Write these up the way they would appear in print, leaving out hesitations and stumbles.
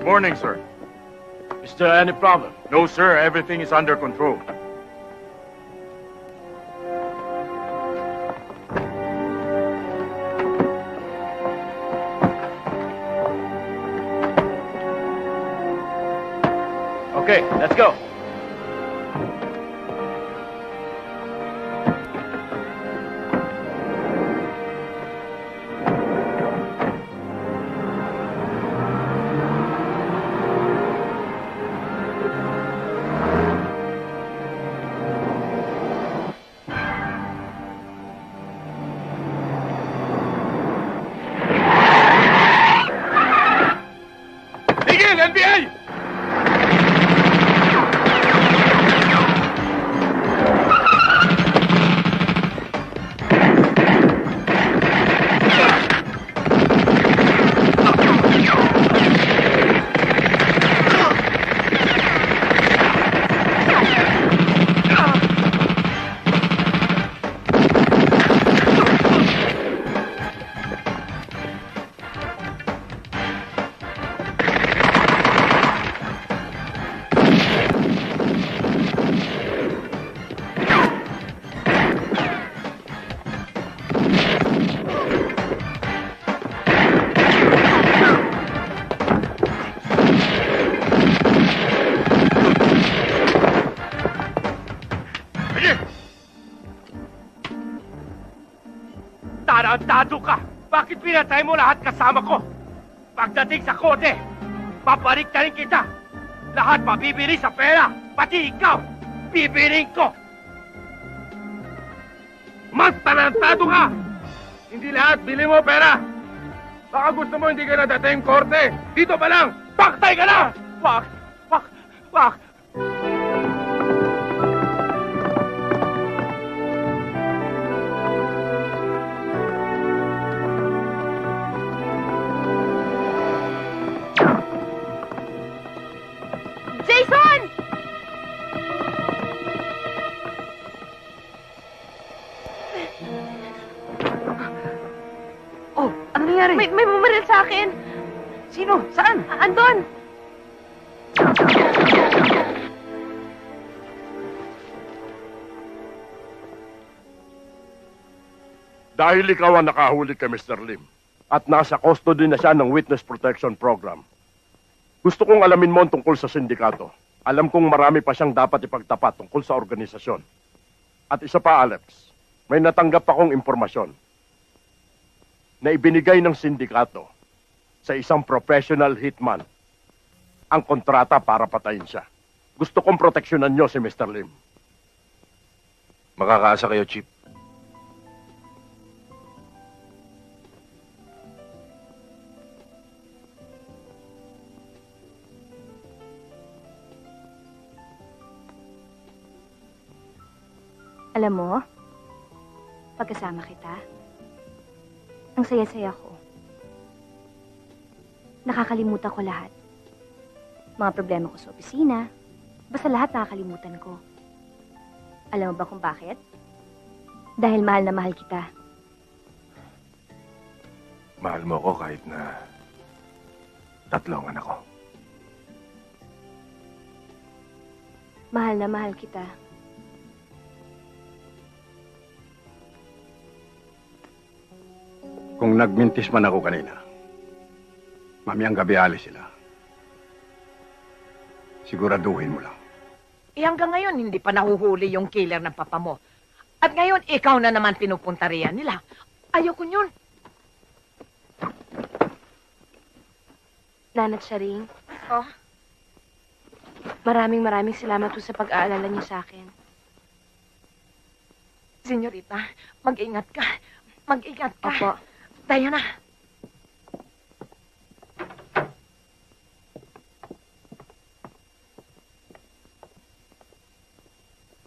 morning, sir. Is there any problem? No, sir. Everything is under control. Okay, let's go. NBI! Tarantado ka! Bakit pinatay mo lahat kasama ko? Pagdating sa kote, babalik na rin kita! Lahat mabibili sa pera! Pati ikaw! Bibiling ko! Mas tarantado ka! Hindi lahat bili mo pera! Baka gusto mo hindi ka nadating korte! Dito pa lang! Paktay ka na! Wag! Wag! Wag! Jason! Oh, ano nangyari? May bumaril sa akin. Sino? Saan? Andon! Dahil ikaw ang nakahuli kay Mr. Lim at nasa custody na siya ng Witness Protection Program, gusto kong alamin mo tungkol sa sindikato. Alam kong marami pa siyang dapat ipagtapat tungkol sa organisasyon. At isa pa, Alex, may natanggap akong impormasyon na ibinigay ng sindikato sa isang professional hitman ang kontrata para patayin siya. Gusto kong proteksyonan niyo si Mr. Lim. Makakaasa kayo, Chief. Alam mo, pagkasama kita, ang saya-saya ko. Nakakalimutan ko lahat. Mga problema ko sa opisina, basta lahat nakakalimutan ko. Alam mo ba kung bakit? Dahil mahal na mahal kita. Mahal mo ako kahit na tatlong anak ko. Mahal na mahal kita. Kung nagmintis man ako kanina, mamayang gabi alis sila. Siguraduhin mo lang. Eh hanggang ngayon, hindi pa nahuhuli yung killer ng papa mo. At ngayon, ikaw na naman pinupunta riyan nila. Ayoko yun. Nanat Sharing, Oh, maraming salamat po sa pag-aalala niyo sa akin. senyorita, mag-ingat ka. Mag-ingat ka. Opo. Diana.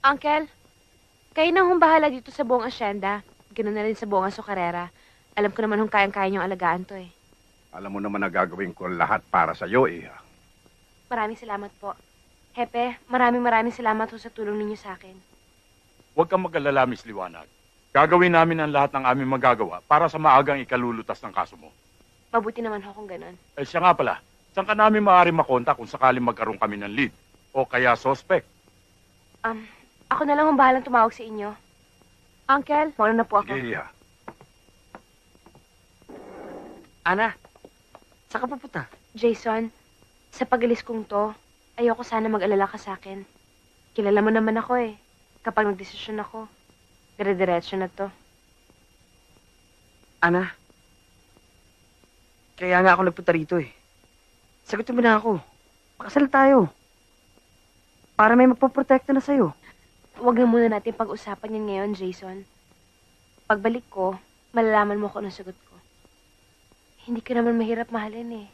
Uncle, kayo na hong bahala dito sa buong asyenda. Ganun na rin sa buong asokarera. Alam ko naman hong kayang-kaya niyong alagaan to eh. Alam mo naman na gagawin ko lahat para sa iyo, Iha. Maraming salamat po. Hepe, maraming salamat ho sa tulong ninyo sa akin. Huwag kang mag-alala, Miss Liwanag. Gagawin namin ang lahat ng aming magagawa para sa maagang ikalulutas ng kaso mo. Mabuti naman ho kung ganun. Siya nga pala, Saan ka namin maaari makontak kung sakaling magkaroon kami ng lead? O kaya suspect? Ako na lang ang bahalang tumawag sa inyo. Uncle, mauna na po ako. Sige, Iha. Ana, saan ka pupunta? Jason, sa pag-alis kong to, ayoko sana mag-alala ka sa akin. Kilala mo naman ako eh. Kapag nagdesisyon ako, dire-diretso na to. Ana, kaya nga ako nagpunta rito eh. Sagutin mo na ako. Pakasal tayo. Para may magpoprotekta na sa'yo. Huwag na muna natin pag-usapan yan ngayon, Jason. Pagbalik ko, malalaman mo kung anong sagot ko. Hindi ka naman mahirap mahalin eh.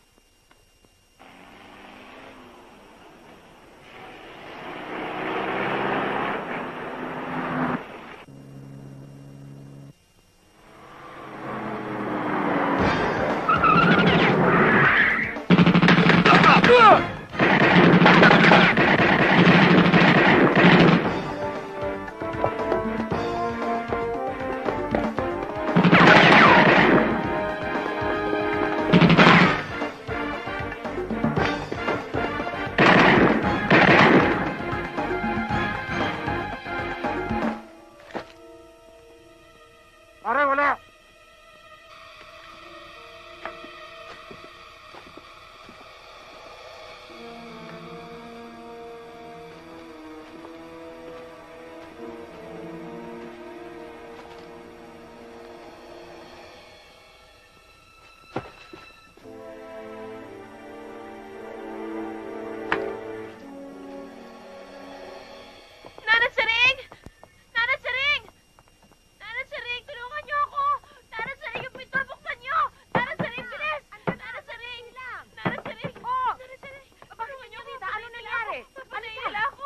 Pare, wala! Nanay Sering! Nanay Sering! Nanay Sering, tulungan niyo ako! Nanay Sering, yung pinto, buksan niyo! Nanay Sering, bilis! Nanay Sering! Nanay Sering! Oh! Nanay Sering! Tulungan niyo ako! Ano nangyari? Ano nila ako?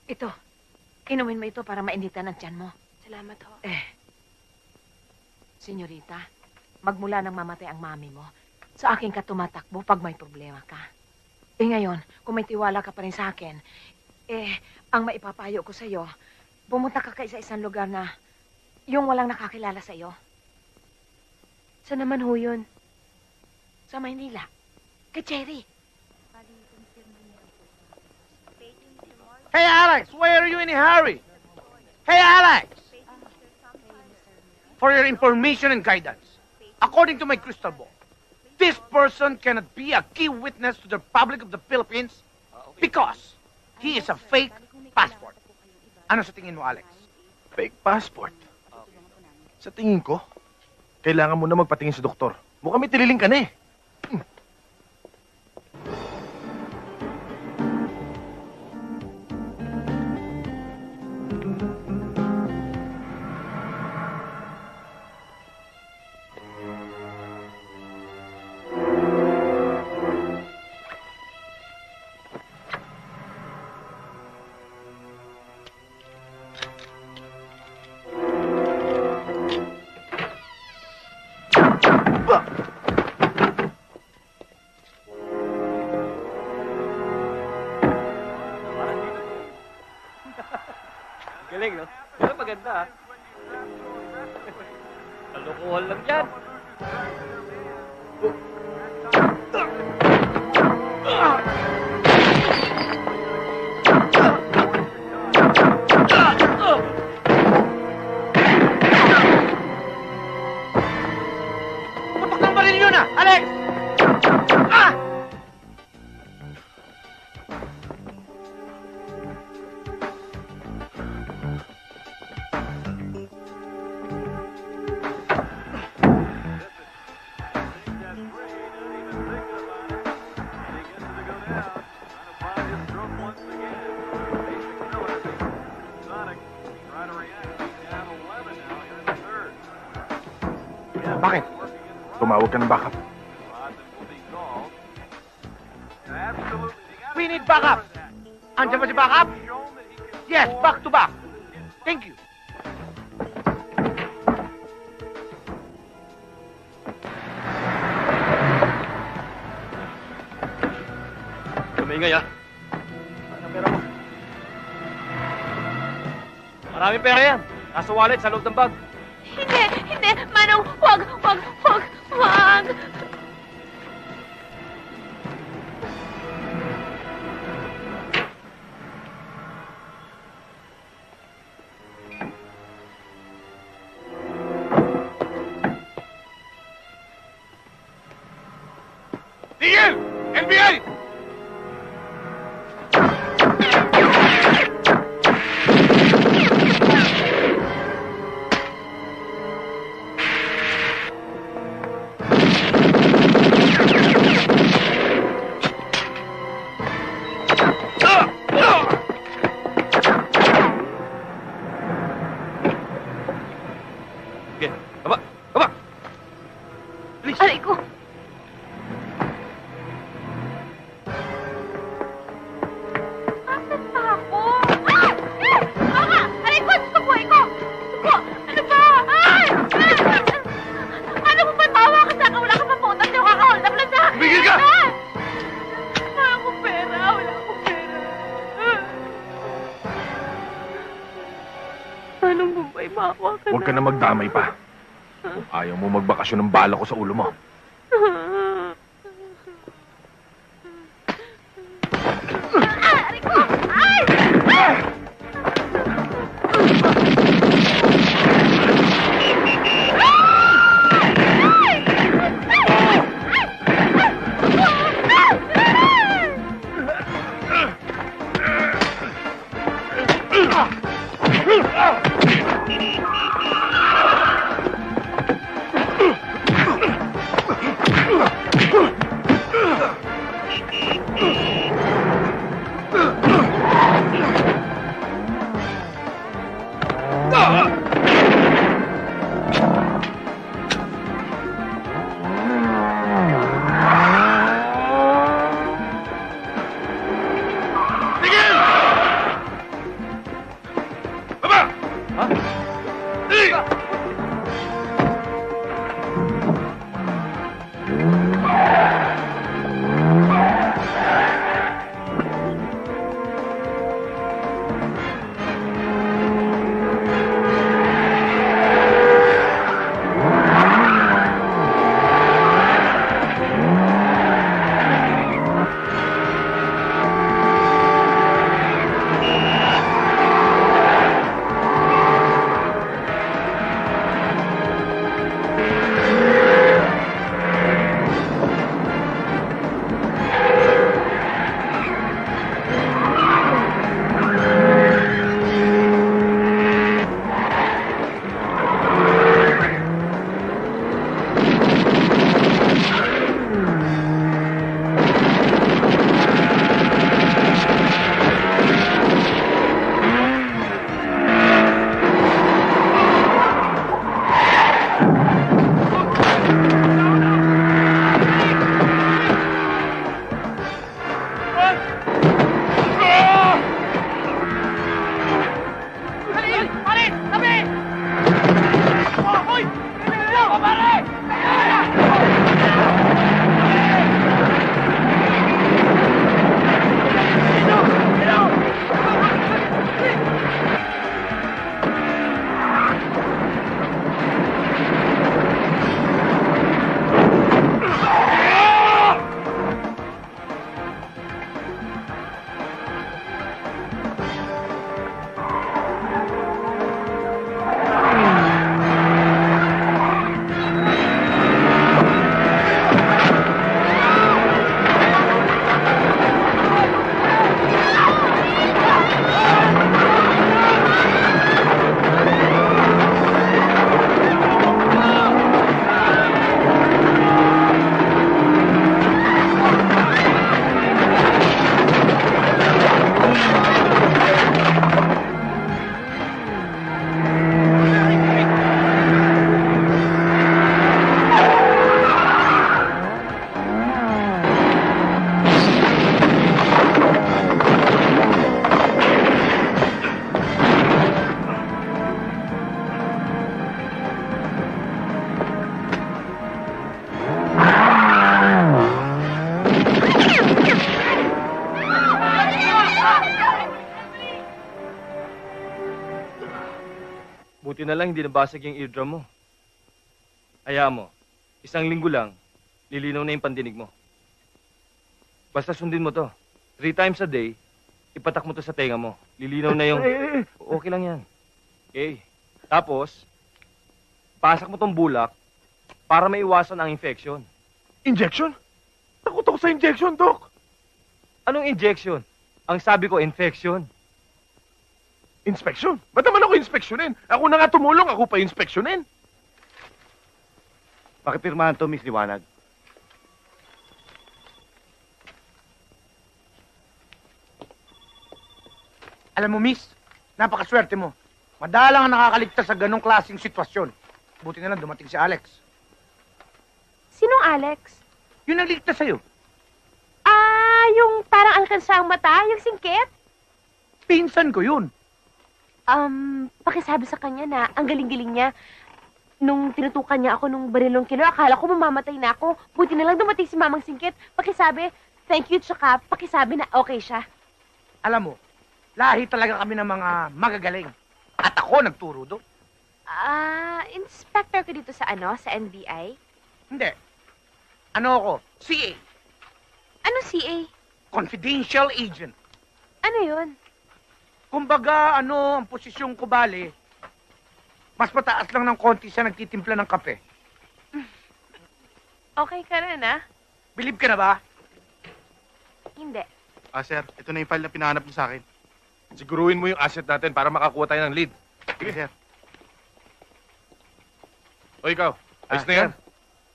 Ito, inumin mo ito para mainitan ang tiyan mo. Salamat ho. Senyorita, magmula nang mamatay ang mami mo, sa akin ka tumatakbo pag may problema ka. Ngayon, kung may tiwala ka pa rin sa akin, ang maipapayo ko sa'yo, pumunta ka sa isang lugar na yung walang nakakilala sa'yo, Saan naman ho yun? sa Maynila, kay Cherry. Hey, Alex, why are you in a hurry? Hey, Alex! For your information and guidance, according to my crystal ball, this person cannot be a key witness to the Republic of the Philippines because he is a fake passport. Ano sa tingin mo, Alex? Fake passport. Sa tingin ko, kailangan mo na magpatingin sa doktor. Mukhang may tililing ka na eh. Galing, no? Pero maganda, ah. Kalokohan lang yan. Putok ng baril yun, ah! Alex! Ah! Bakit? Tumawag ka ng backup. We need backup! Andiyan ba si backup? Yes, back to back. Thank you. Tumingay, ah. Ano ang pera mo? Maraming pera yan. Nasa wallet, sa loob ng bag. Hindi! Manong, wag! Manong Bombay, maawa ka Huwag ka na magdamay pa. Kung ayaw mo magbakasyon ng bala ko sa ulo mo. Buti na lang hindi nabasag yung eardrum mo. Hayaan mo, 1 linggo lang, lilinaw na yung pandinig mo. Basta sundin mo to. 3 times a day, ipatak mo to sa tenga mo. Lilinaw na yung... Okay lang yan. Okay. Tapos, pasak mo tong bulak para maiwasan ang infection. Injection? Takot ako sa injection, Doc. Anong injection? Ang sabi ko, infection. Inspection? Ba't naman ako inspeksyonin? Ako na nga tumulong, ako pa inspeksyonin. Pakipirmahan to, Miss Liwanag. Alam mo, miss, napakaswerte mo. Madalang ang nakakaligtas sa ganong klaseng sitwasyon. Buti na lang dumating si Alex. Sinong Alex? Yung nagligtas sa'yo. Ah, yung parang alkansa ang mata, yung singkit? Pinsan ko yun. Pakisabi sa kanya na ang galing-galing niya. Nung tinutukan niya ako nung barilong kilo, akala ko mamamatay na ako. Buti na lang dumating si Mamang Singkit. Pakisabi, thank you, tsaka pakisabi na okay siya. Alam mo, lahi talaga kami ng mga magagaling. At ako nagturo doon. Inspector ka dito sa sa NBI? Hindi. Ano ako? CA. Ano CA? Confidential agent. Ano yun? Kumbaga, ang posisyon ko bale, mas mataas lang ng konti sa nagtitimpla ng kape. Okay ka rin, Believe ka na ba? Hindi. Sir, ito na yung file na pinahanap mo sa akin. Siguruhin mo yung asset natin para makakuha tayo ng lead. Sige, sir. O ikaw, ayos na yan?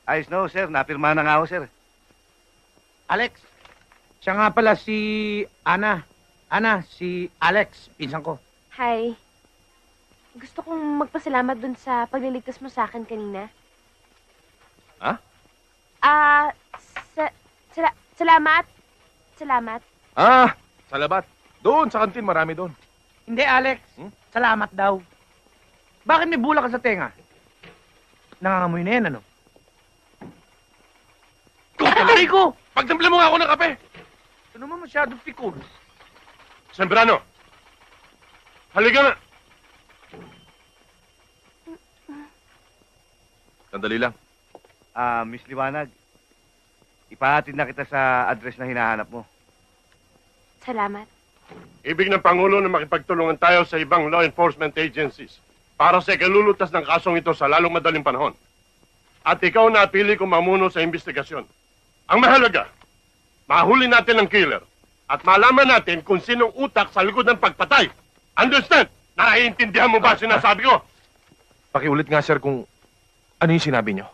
Ayos no, sir. Napirma na nga ako, sir. Alex, siya nga pala si Ana. Si Alex, pinsan ko. Hi. Gusto kong magpasalamat dun sa pagliligtas mo sa akin kanina. Ha? Salamat. Salamat. Sa labat. Doon, sa kantin, marami doon. Hindi, Alex. Salamat daw. Bakit may bula ka sa tenga? Nangangamoy na yan, ano? Aray ko! Pagtimpla mo nga ako ng kape! Ito naman masyadong pikul. Sembrano, halika na. Sandali lang. Miss Liwanag, ipahatid na kita sa address na hinahanap mo. Salamat. Ibig ng Pangulo na makipagtulungan tayo sa ibang law enforcement agencies para sa ikalulutas ng kasong ito sa lalong madaling panahon. At ikaw na pili kong mamuno sa investigasyon. Ang mahalaga, mahuli natin ang killer at malaman natin kung sinong utak sa likod ng pagpatay. Understand? Naiintindihan mo ba sinasabi ko? Pakiulit nga, sir, kung ano yung sinabi nyo.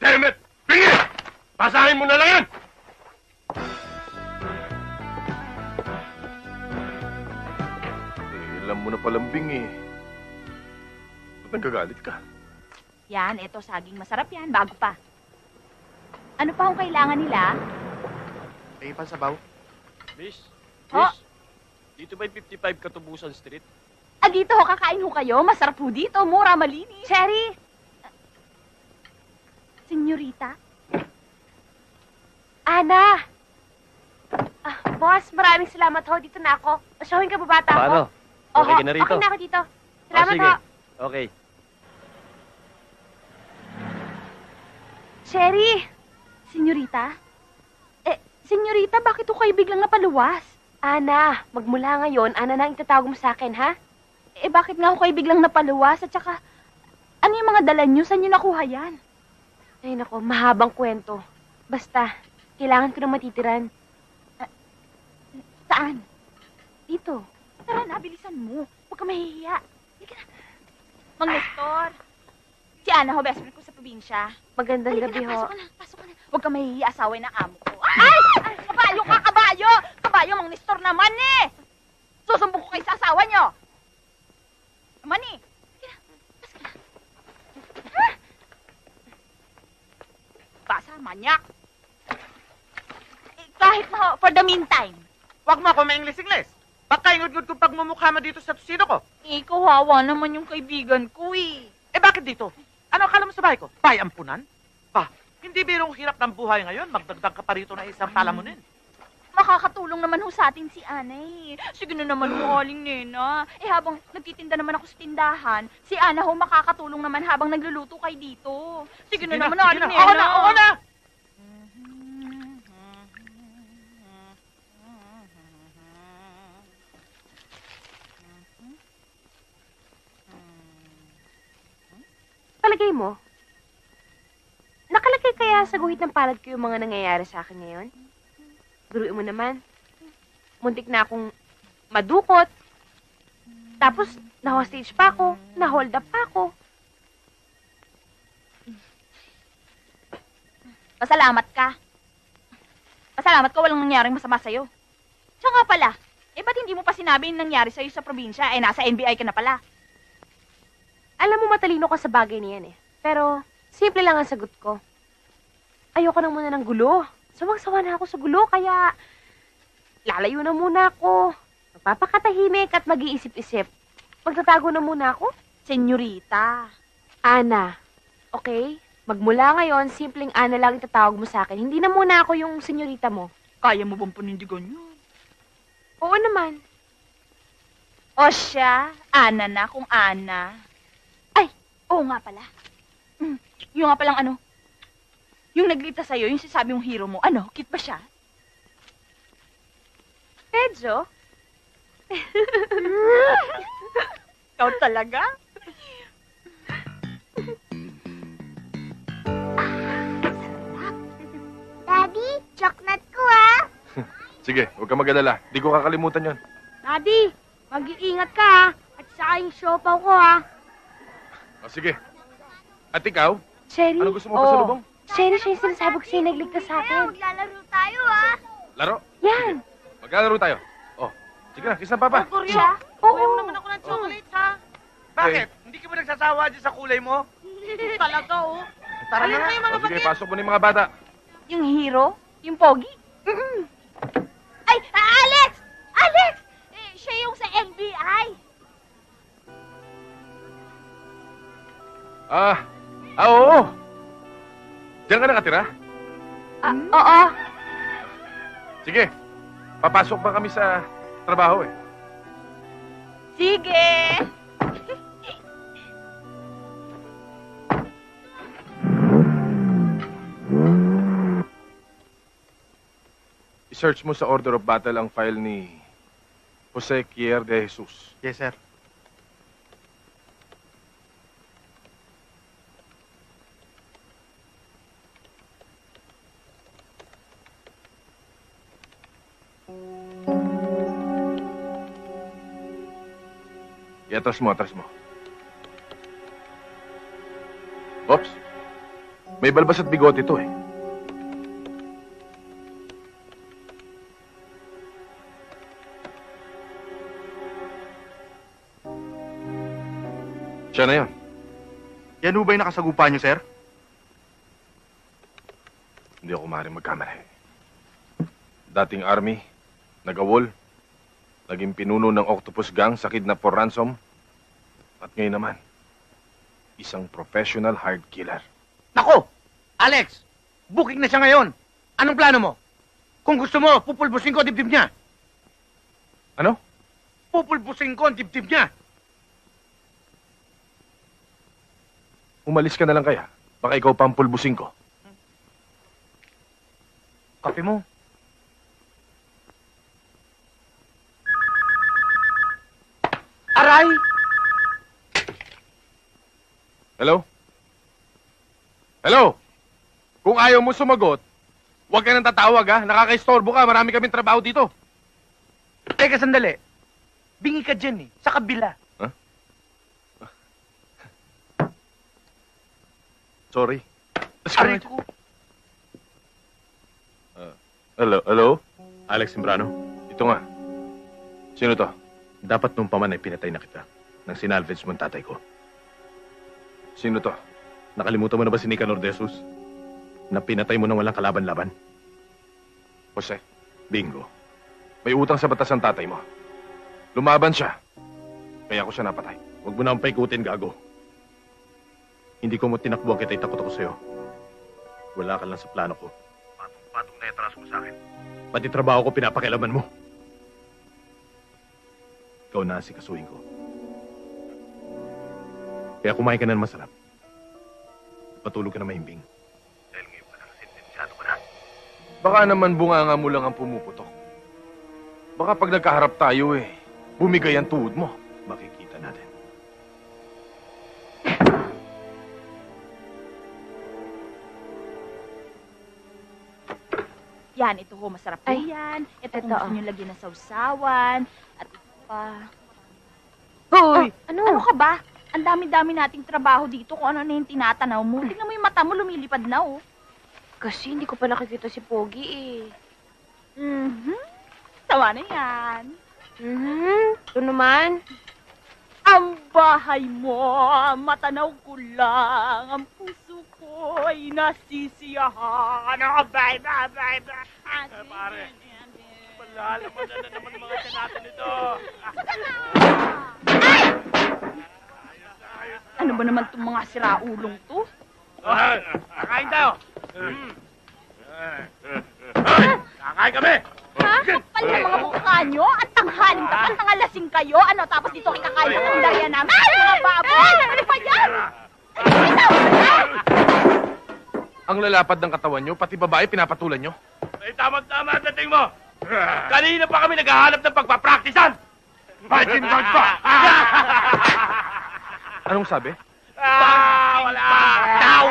Damn it! Bingi! Basahin mo na lang yan! Alam mo na palambing eh. Ba't nagagalit ka? Yan, eto saging masarap yan, bago pa. Ano pa ang kailangan nila? Ay, pansabaw. Miss? Ho? Dito ba yung 55 Katubusan Street? Dito ho, kakain ho kayo. Masarap ho dito, mura, malinis. Cherry! Senyorita? Ana! Boss, maraming salamat ho. Dito na ako. Showing ka ba bata Paano? ko? Okay ka na rito? Okay na ako dito. Salamat sige. ho. Okay. Cherry! Senyorita? Senyorita, bakit ho kayo biglang napaluwas? Ana, magmula ngayon, Ana na ang itatawag mo sa akin, ha? Bakit nga ho kayo biglang napaluwas? At saka, ano yung mga dala nyo? Saan nyo nakuha yan? Ay, nako, mahabang kwento. Basta, kailangan ko na matitiran. Saan? Dito. Tara na, bilisan mo. Huwag ka mahihiya. Halika na. Mang Nestor. Si Ana ho, best friend ko sa probinsya. Magandang Halika gabi na, ho. pasok ka na, pasok ka na. Huwag ka mahihiya, asaway ng amo ko. Ay! Kabayo ka, kabayo! Kabayo, Mang Nestor naman eh! Susumbong ko kayo sa asawa nyo! Naman eh! Halika na, pasok ka na. Ah! Basa, manyak! Kahit na ho, for the meantime. Huwag mo ako ma-English-English. Baka ingod-ngod kong pagmumukha mo dito sa tusino ko. Kawawa naman yung kaibigan ko eh. Bakit dito? Ano akala mo sa bahay ko? Bahay ampunan? Hindi birong hirap ng buhay ngayon. Magdagdag ka pa rito na isang palamunin. Makakatulong naman ho sa atin si Ana eh. Sige na naman ho, Aling Nena. Habang nagtitinda naman ako sa tindahan, si Ana ho makakatulong naman habang nagluluto kayo dito. Sige na naman, Aling Nena. Oo na, oo na! Palagay mo, nakalagay kaya sa guhit ng palad ko yung mga nangyayari sa akin ngayon? Guruin mo naman. Muntik na akong madukot. Tapos, na-hostage pa ako. Na-hold up pa ako. Pasalamat ka. Pasalamat ka walang nangyaring masama sa'yo. Siya nga pala, ba't hindi mo pa sinabi yung nangyari sa'yo sa probinsya? Nasa NBI ka na pala. Alam mo, matalino ka sa bagay niyan eh. Pero, simple lang ang sagot ko. Ayoko na muna ng gulo. Sawang-sawa na ako sa gulo, kaya lalayo na muna ako. Magpapakatahimik at mag-iisip-isip. Magtatago na muna ako. Senyorita. Ana, okay? Magmula ngayon, simpleng Ana lang itatawag mo sa akin. Hindi na muna ako yung senyorita mo. Kaya mo bang panindigan yun? Oo naman. O siya, Ana na kung Ana. Ay, oo nga pala. Yung nga palang ano, yung nagligtas sa'yo, yung sinasabi mong hero mo, ano, cute ba siya? Pedro? Ikaw talaga? Daddy, chocolate ko ah. Sige, huwag ka mag-alala. Di ko kakalimutan yon. Daddy, mag-iingat ka ha. At saka yung siopaw ko ha. O sige. At ikaw? Sherry? Ano gusto mo pa sa lubong? Sherry, siya yung sinasabi ko sa'yo nagligtas sa atin. Maglalaro tayo ha. Laro? Yan. Maglalaro tayo. Oh, sige na, kiss na papa. Siya? Kuya mo naman ako ng chocolate, ha? Bakit? Hindi ka ba nagsasawa dyan sa kulay mo? Talaga, oh. Tara na nga. O sige, pasok mo na yung mga bata. Yung hero? Yung pogi? Ay, Alex! Alex! Siya yung sa NBI. Oo. Diyan ka nakatira? Oo. Sige, papasok pa kami sa trabaho eh. Sige. I-search mo sa order of battle ang file ni Jose Kier de Jesus. Yes, sir. I-atras mo, atras mo. Ops. May balbas at bigote ito eh. Siya na yun. Yan ho ba yung nakasagupa niyo, sir? Hindi ako maaaring magkamali. Dating army, nagawol, naging pinuno ng Octopus Gang sa kidnap for ransom, at ngayon naman, isang professional hard killer. Nako! Alex! Booking na siya ngayon. Anong plano mo? Kung gusto mo, pupulbusin ko ang dibdib niya. Ano? Pupulbusin ko ang dibdib niya. Umalis ka na lang kaya. Baka ikaw pa ang pulbusin ko. Kape mo. Aray! Hello? Hello? Kung ayaw mo sumagot, huwag ka nang tatawag ha. Nakaka-istorbo ka. Marami kaming trabaho dito. Teka, sandali. Bingi ka dyan eh. Sa kabila. Sorry. Aray ko. Hello? Alex Sembrano, Ito nga. Sino to? dapat nung paman ay pinatay na kita nang sinalvage mo ang tatay ko. Sino to? Nakalimutan mo na ba si Nicanor de Jesus? Na pinatay mo nang walang kalaban-laban? Jose, Bingo. may utang sa batas ang tatay mo. Lumaban siya. Kaya ako siya napatay. Huwag mo na ang paikutin, gago. Hindi ko mo tinakbuhan kita, itakot ako sa'yo. Wala ka lang sa plano ko. Patong-patong na itras mo sa akin. Pati trabaho ko pinapakialaman mo. Ikaw na si kasuhin ko. Kaya kumain ka na ng masarap. Patulog ka na mahimbing. Dahil ngayon pa lang, sentensyado ka na. Baka naman bunganga mo lang ang pumuputok. Baka pag nagkaharap tayo bumigay ang tuhod mo. Makikita natin. Yan, ito ho, masarap po yan. Ito kung gusto nyo lagyan ng sausawan. At ito pa. Hoy! Ano ka ba? Ang dami-dami nating trabaho dito kung ano na yung tinatanaw mo. Tingnan mo yung mata mo, lumilipad na, oh. Kasi hindi ko pa nakikita si Pogi eh. Tawa na yan. Ito naman. Ang bahay mo, matanaw ko lang. Ang puso ko ay nasisiyahan. Bye. Pare, malalaman na naman mga senado nito. Ano ba naman itong mga siraulong to? Kakain tayo. Kakain kami. Ha? Kapal yung mga mukha nyo? At tanghaling kapal, tangalasing kayo? Ano, tapos dito kikakain sa tandaya namin? Mga baboy! Ano ba yan? Ikaw! Ang lalapad ng katawan nyo, pati babae pinapatulan nyo. Ay, tama-tama ang dating mo. Kanina pa kami naghahanap ng pagpapraktisan. Imagine God pa. Anong sabi? Wala. Ciao.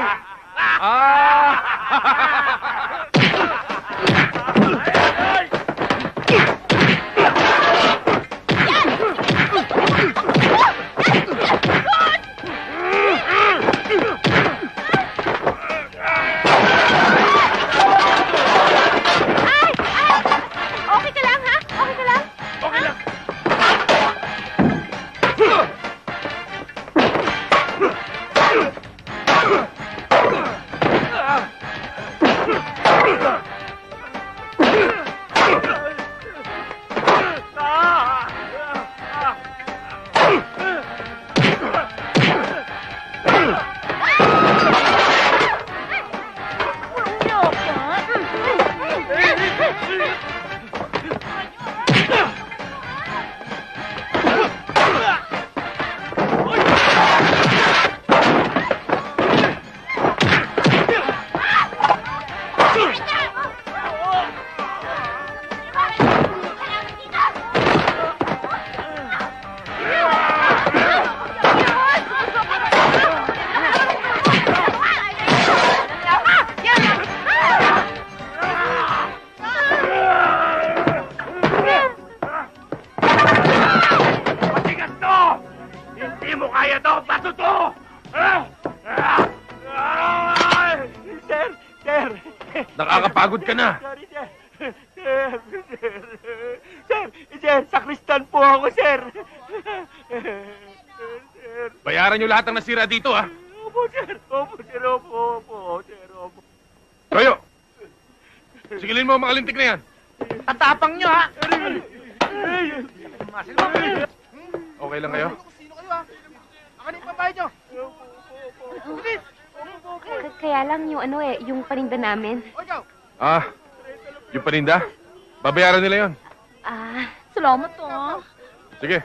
Okay ka lang, ha? Okay ka lang? Okay lang. Matigas to! Hindi mo kaya to! Baso to! Sir! Nakakapagod ka na. Sorry, sir. Sir, sakristan po ako, sir. Bayaran nyo lahat ng nasira dito, ha? Opo, sir. Opo. Toyo! Sigilin mo ang mga lintik na yan. Tatapang nyo, ha? Okay lang kayo? Sino kayo, ha? Akin yung pambayad nyo. Bilis! Kaya lang yung yung paninda namin. O, ikaw. Yung paninda? Babayaran nila yon. Salamat, oh. Sige.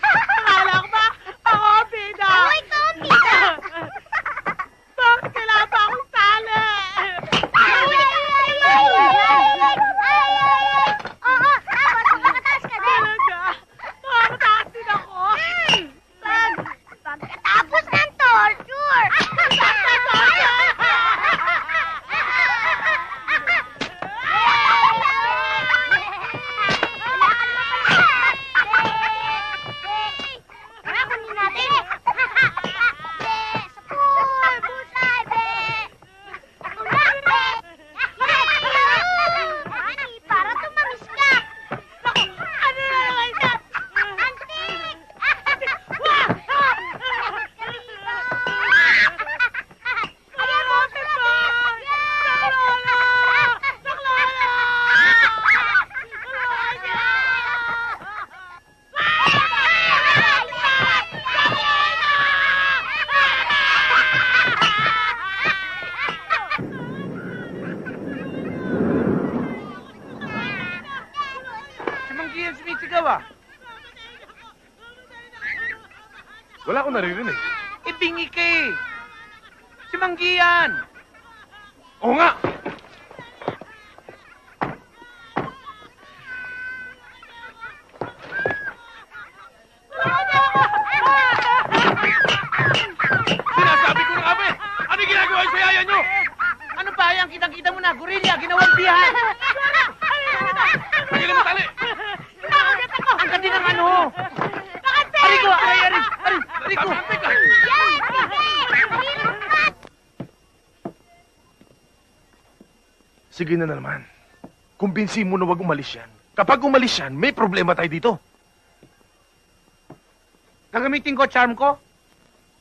Akala ko ba? Ako, Pina! Ako, ikaw, Pina! Bakit kailangan pa akong sali? Oo, tapos makataas ka din. Talaga? Makataas din ako? Saan? Tapos ng torture! Saan ka torture? Kunin natin. Sapul! Busay, be! Tulak, be! Honey, para tumamis ka. Naku, ano na naman siya? Antik! Ayan mo, Pipon! Saklola! Saklola! Si Manggi yan sumisigaw, ah. Wala akong naririnig. Ibingi ka, eh. Si Manggi yan. Oo nga! Sinasabi ko na nga ba eh! Ano yung ginagawa sa yaya nyo? Ano ba yan? Kitang-kita mo na. Gorilla, ginawang bihan. Pagilan mo tali! Ang ganda ng ano. Arigo, Arigo. Sige na naman. Kumbinsi mo na wag umalis yan. Kapag umalis yan, may problema tayo dito. Gagamitin ko charm ko?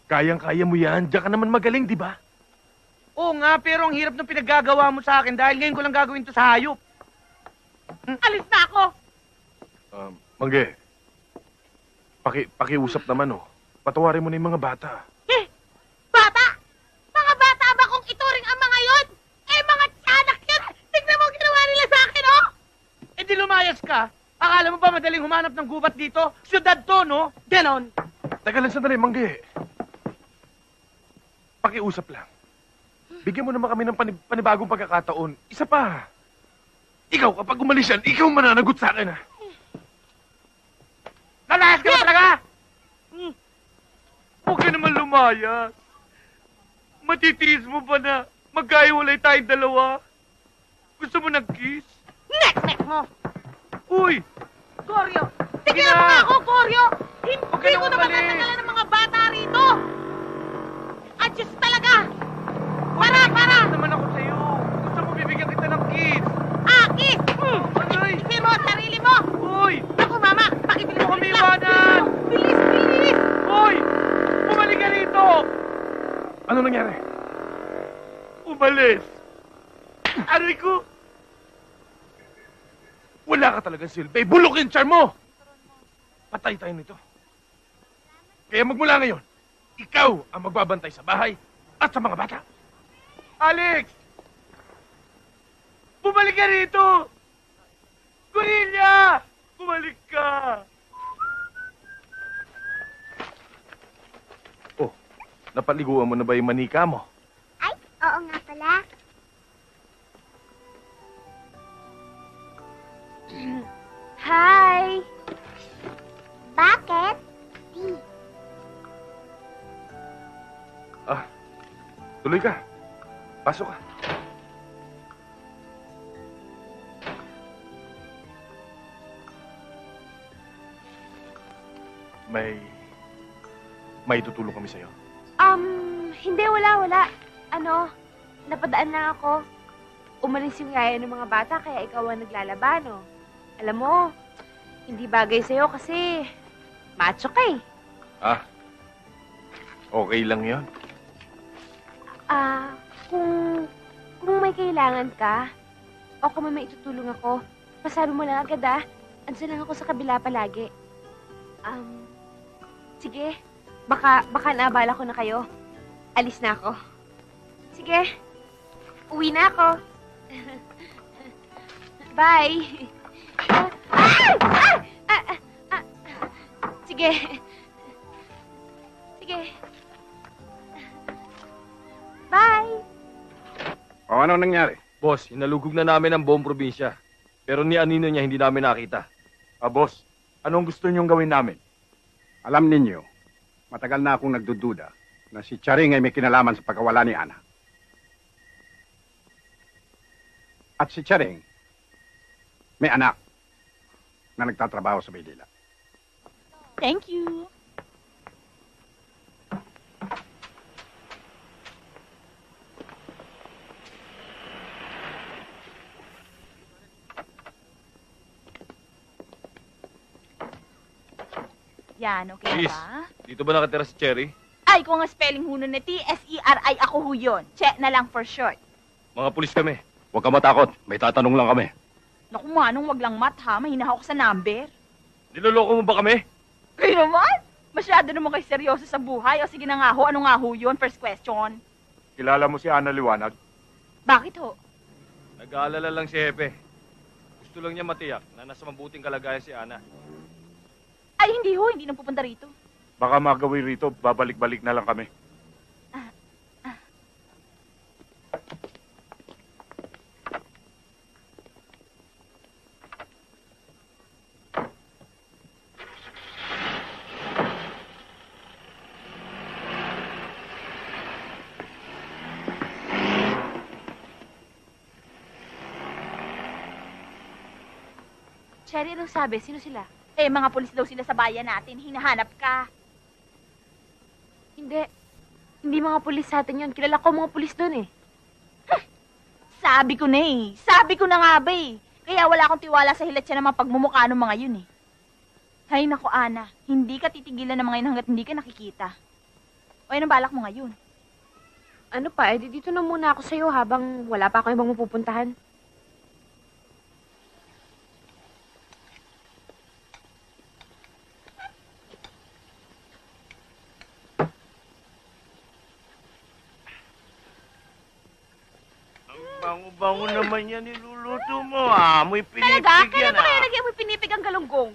Kayang-kaya mo yan. Diyan ka naman magaling, di ba? Oo nga, pero ang hirap ng pinaggagawa mo sa akin dahil ngayon ko lang gagawin to sa hayop. Alis na ako! Mangge, pakiusap naman, oh. Patawarin mo na yung mga bata. Bata! Lalayas ka? Akala mo ba madaling humanap ng gubat dito? Syudad to, no? Ganon. Teka lang sandali, Manggi. Pakiusap lang. Bigyan mo naman kami ng panibagong pagkakataon. Isa pa. Ikaw, kapag umalis yan, ikaw mananagot sa akin, ha? Lalayas ka ba talaga? Huwag ka naman lumayas. Matitiis mo ba na magkaiwalay tayong dalawa? Gusto mo ng kiss? Nek mo! Uy! Goryo! Tigilan mo nga ako, Goryo! Huwag ka Hindi ko nang na umalis. matatagalan ng mga bata rito! At Diyos talaga! Para! naman ako sa'yo. Gusto mo bibigyan kita ng kiss? Aki! Aray! Ipitin mo ang sarili mo! Uy! Ako, Mama! Pakibilis Huwag kami iwanan! Bilis! Uy! Bumalik ka rito! Ano nangyari? Umalis! Aray ko! Wala ka talagang silbi. Bulok yung charm mo! Patay tayo nito. Kaya magmula ngayon, ikaw ang magbabantay sa bahay at sa mga bata. Alex! Bumalik ka rito! Gorilla! Bumalik ka! Oh, napaliguan mo na ba yung manika mo? Ay, oo nga pala. Hi! Bakit? Ah, tuloy ka. Pasok ka. May tutulong kami sa'yo. Hindi, wala. Ano, napadaan lang ako. Umalis yung yaya ng mga bata, kaya ikaw ang naglalaba, no? Alam mo, hindi bagay sa'yo kasi macho ka eh. Ah, okay lang yon. Kung may kailangan ka, o kung may itutulong ako, pasabi mo lang agad ah. Andiyan lang ako sa kabila palagi. Sige, baka naabala ko na kayo. Alis na ako. Sige, uwi na ako. Bye! Sige. Bye! O ano nangyari? Boss, hinalugog na namin ang buong probinsya. Pero ni Anino niya hindi namin nakita. Boss, anong gusto niyong gawin namin? Alam ninyo, matagal na akong nagdududa na si Charing ay may kinalaman sa pagkawala ni Ana. At si Charing, may anak na nagtatrabaho sa Maynila. Thank you. Yan, okay Please. na ba? Dito ba nakatira si Cherry? Ay, kung ang spelling ho nun na T-S-E-R-I, ako ho yun. Che na lang for short. Mga pulis kami. Huwag ka matakot, may tatanong lang kami. Naku, Manong, wag lang mat ha. Mahina ako sa number. Niloloko mo ba kami? Kayo naman? Masyado naman kayo seryoso sa buhay. O sige na nga ho, ano nga ho yun? First question. Kilala mo si Ana Liwanag? Bakit ho? Nag-aalala lang si Hepe. Gusto lang niya matiyak na nasa mabuting kalagayan si Ana. Ay, hindi ho. Hindi na pupunta rito. Baka magawi rito, babalik-balik na lang kami. Cherry, anong sabi? Sino sila? Eh, mga pulis daw sila sa bayan natin. Hinahanap ka. Hindi. Hindi mga pulis sa atin yun. Kilala ko mga pulis doon eh. Sabi ko na eh. Sabi ko na nga ba eh. Kaya wala akong tiwala sa hilat siya ng mga pagmumukha ng mga yun eh. Hay nako, Ana. Hindi ka titigilan ng mga yun hanggat hindi ka nakikita. O yan ang balak mo ngayon. Ano pa, dito na muna ako sa'yo habang wala pa ako ibang mapupuntahan. Bango-bango naman yan ni Lulu. luto mo, ah. Amoy pinipig Talaga? yan, Kailan ba kaya ah. lagyan mo pinipig ang galunggong?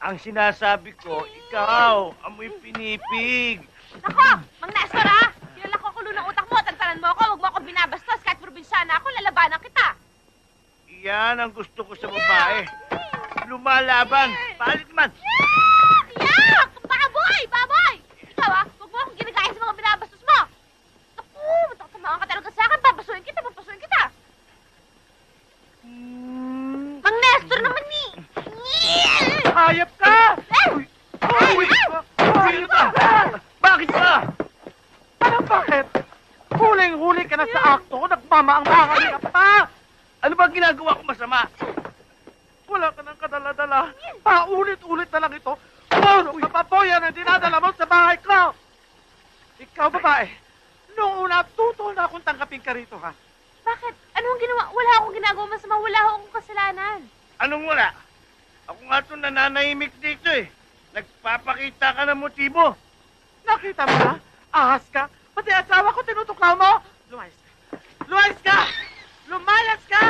Ang sinasabi ko, ikaw, amoy pinipig. Nako, Mang Nestor ha? Kilala ko kulo ng utak mo, tantanan mo ako, huwag mo ako binabastos, kahit probinsyana ako, lalabanan kita. Yan ang gusto ko sa babae. Lumalaban. Palit man. Yak! Baboy! Baboy! Ikaw ha, huwag mo akong ginagaya sa mga binabastos mo. Naku, matatamaan ka talaga sa akin, papasuhin kita. Mang Nestor naman ni! Hayop ka! Uy! Sino ka? Bakit ka? Anong bakit? Huling-huli ka na sa akto, nagmamaang-maang ka pa! Ano ba ginagawa ko masama? Wala ka ng kadala-dala. Paulit-ulit na lang ito. Puno ka pa po yan ang dinadala mo sa bahay ko! Ikaw, babae, noong una, tutol na akong tanggapin ka rito, ha? Bakit? Anong ginawa? Wala akong ginagawa masama, wala akong kasalanan. Anong wala? Ako nga ito nananahimik dito eh. Nagpapakita ka ng motibo. Nakita mo na? Ahas ka? Pati asawa ko tinutuklaw mo? Lumayas ka! Lumayas ka! Lumayas ka!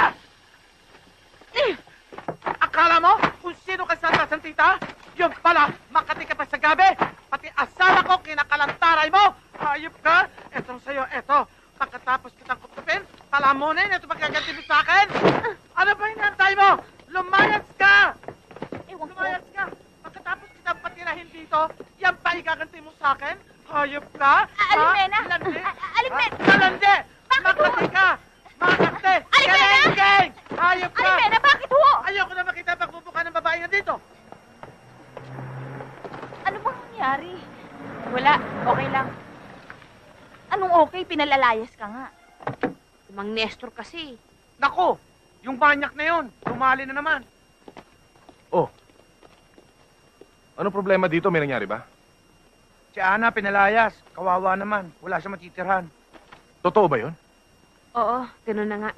Akala mo kung sino ka Santa Santita? Yun pala, makati ka pa sa gabi. Pati asawa ko kinakalantaray mo. Hayop ka. Etong sa'yo, eto. Pagkatapos kitang kutupin, palamunin, ito magaganti mo sa akin. Ano ba hinantay mo? Lumayas ka! Ewan ko. Lumayas ka! Pagkatapos kitang patirahin dito, yan pa igaganti mo sa akin? Hayop ka? Alimena! Landi? Alimena! Landi! Makati ka! Makati! Alimena! Galengeng! Hayop ka! Alimena, bakit ho? Ayoko na makita pagbubuka ng babae na dito. Ano bang nangyari? Wala, okay lang. Anong okay? Pinalalayas ka nga. Si Mang Nestor kasi. Nako! Yung banyak na yon, tumali na naman. Ano problema dito? May nangyari ba? Si Ana pinalayas. Kawawa naman. Wala siya matitirhan. Totoo ba yun? Oo, ganun na nga.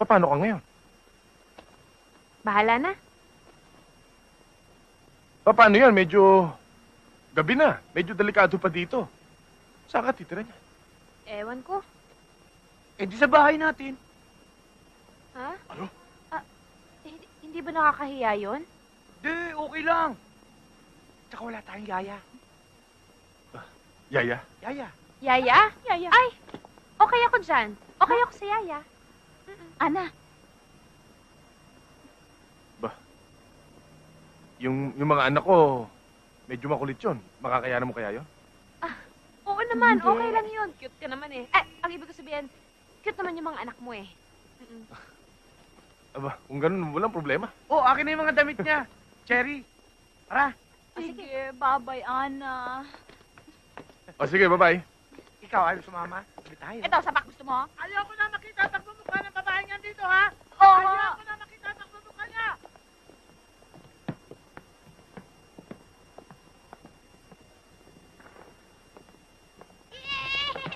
Paano ka ngayon? Bahala na. Paano yan? Medyo gabi na. Medyo delikado pa dito. Saan ka titira niya? Ewan ko. Eh di sa bahay natin. Ha? Ano? Hindi ba nakakahiya yun? Di, okay lang. Tsaka wala tayong yaya. Yaya? Yaya. Yaya? Yaya. Ay, okay ako dyan. Okay ako sa Yaya. Ana, Yung mga anak ko, medyo makulit yun. Makakayanan mo kaya yun? oo naman. Hindi. Okay lang yun. Cute ka naman eh. Ay, ang ibig ko sabihin, cute naman yung mga anak mo eh. Aba, kung ganun, walang problema. Oh, akin na yung mga damit niya. Cherry. Tara. Sige, bye-bye, Ana. O sige, bye-bye. Ikaw, ayaw sumama? Sabi tayo. Ito, sapak gusto mo? Ayoko na makita ang pagmumukha ng babae niyan dito, ha? Oo. Ayoko na makita ang pagmumukha niya.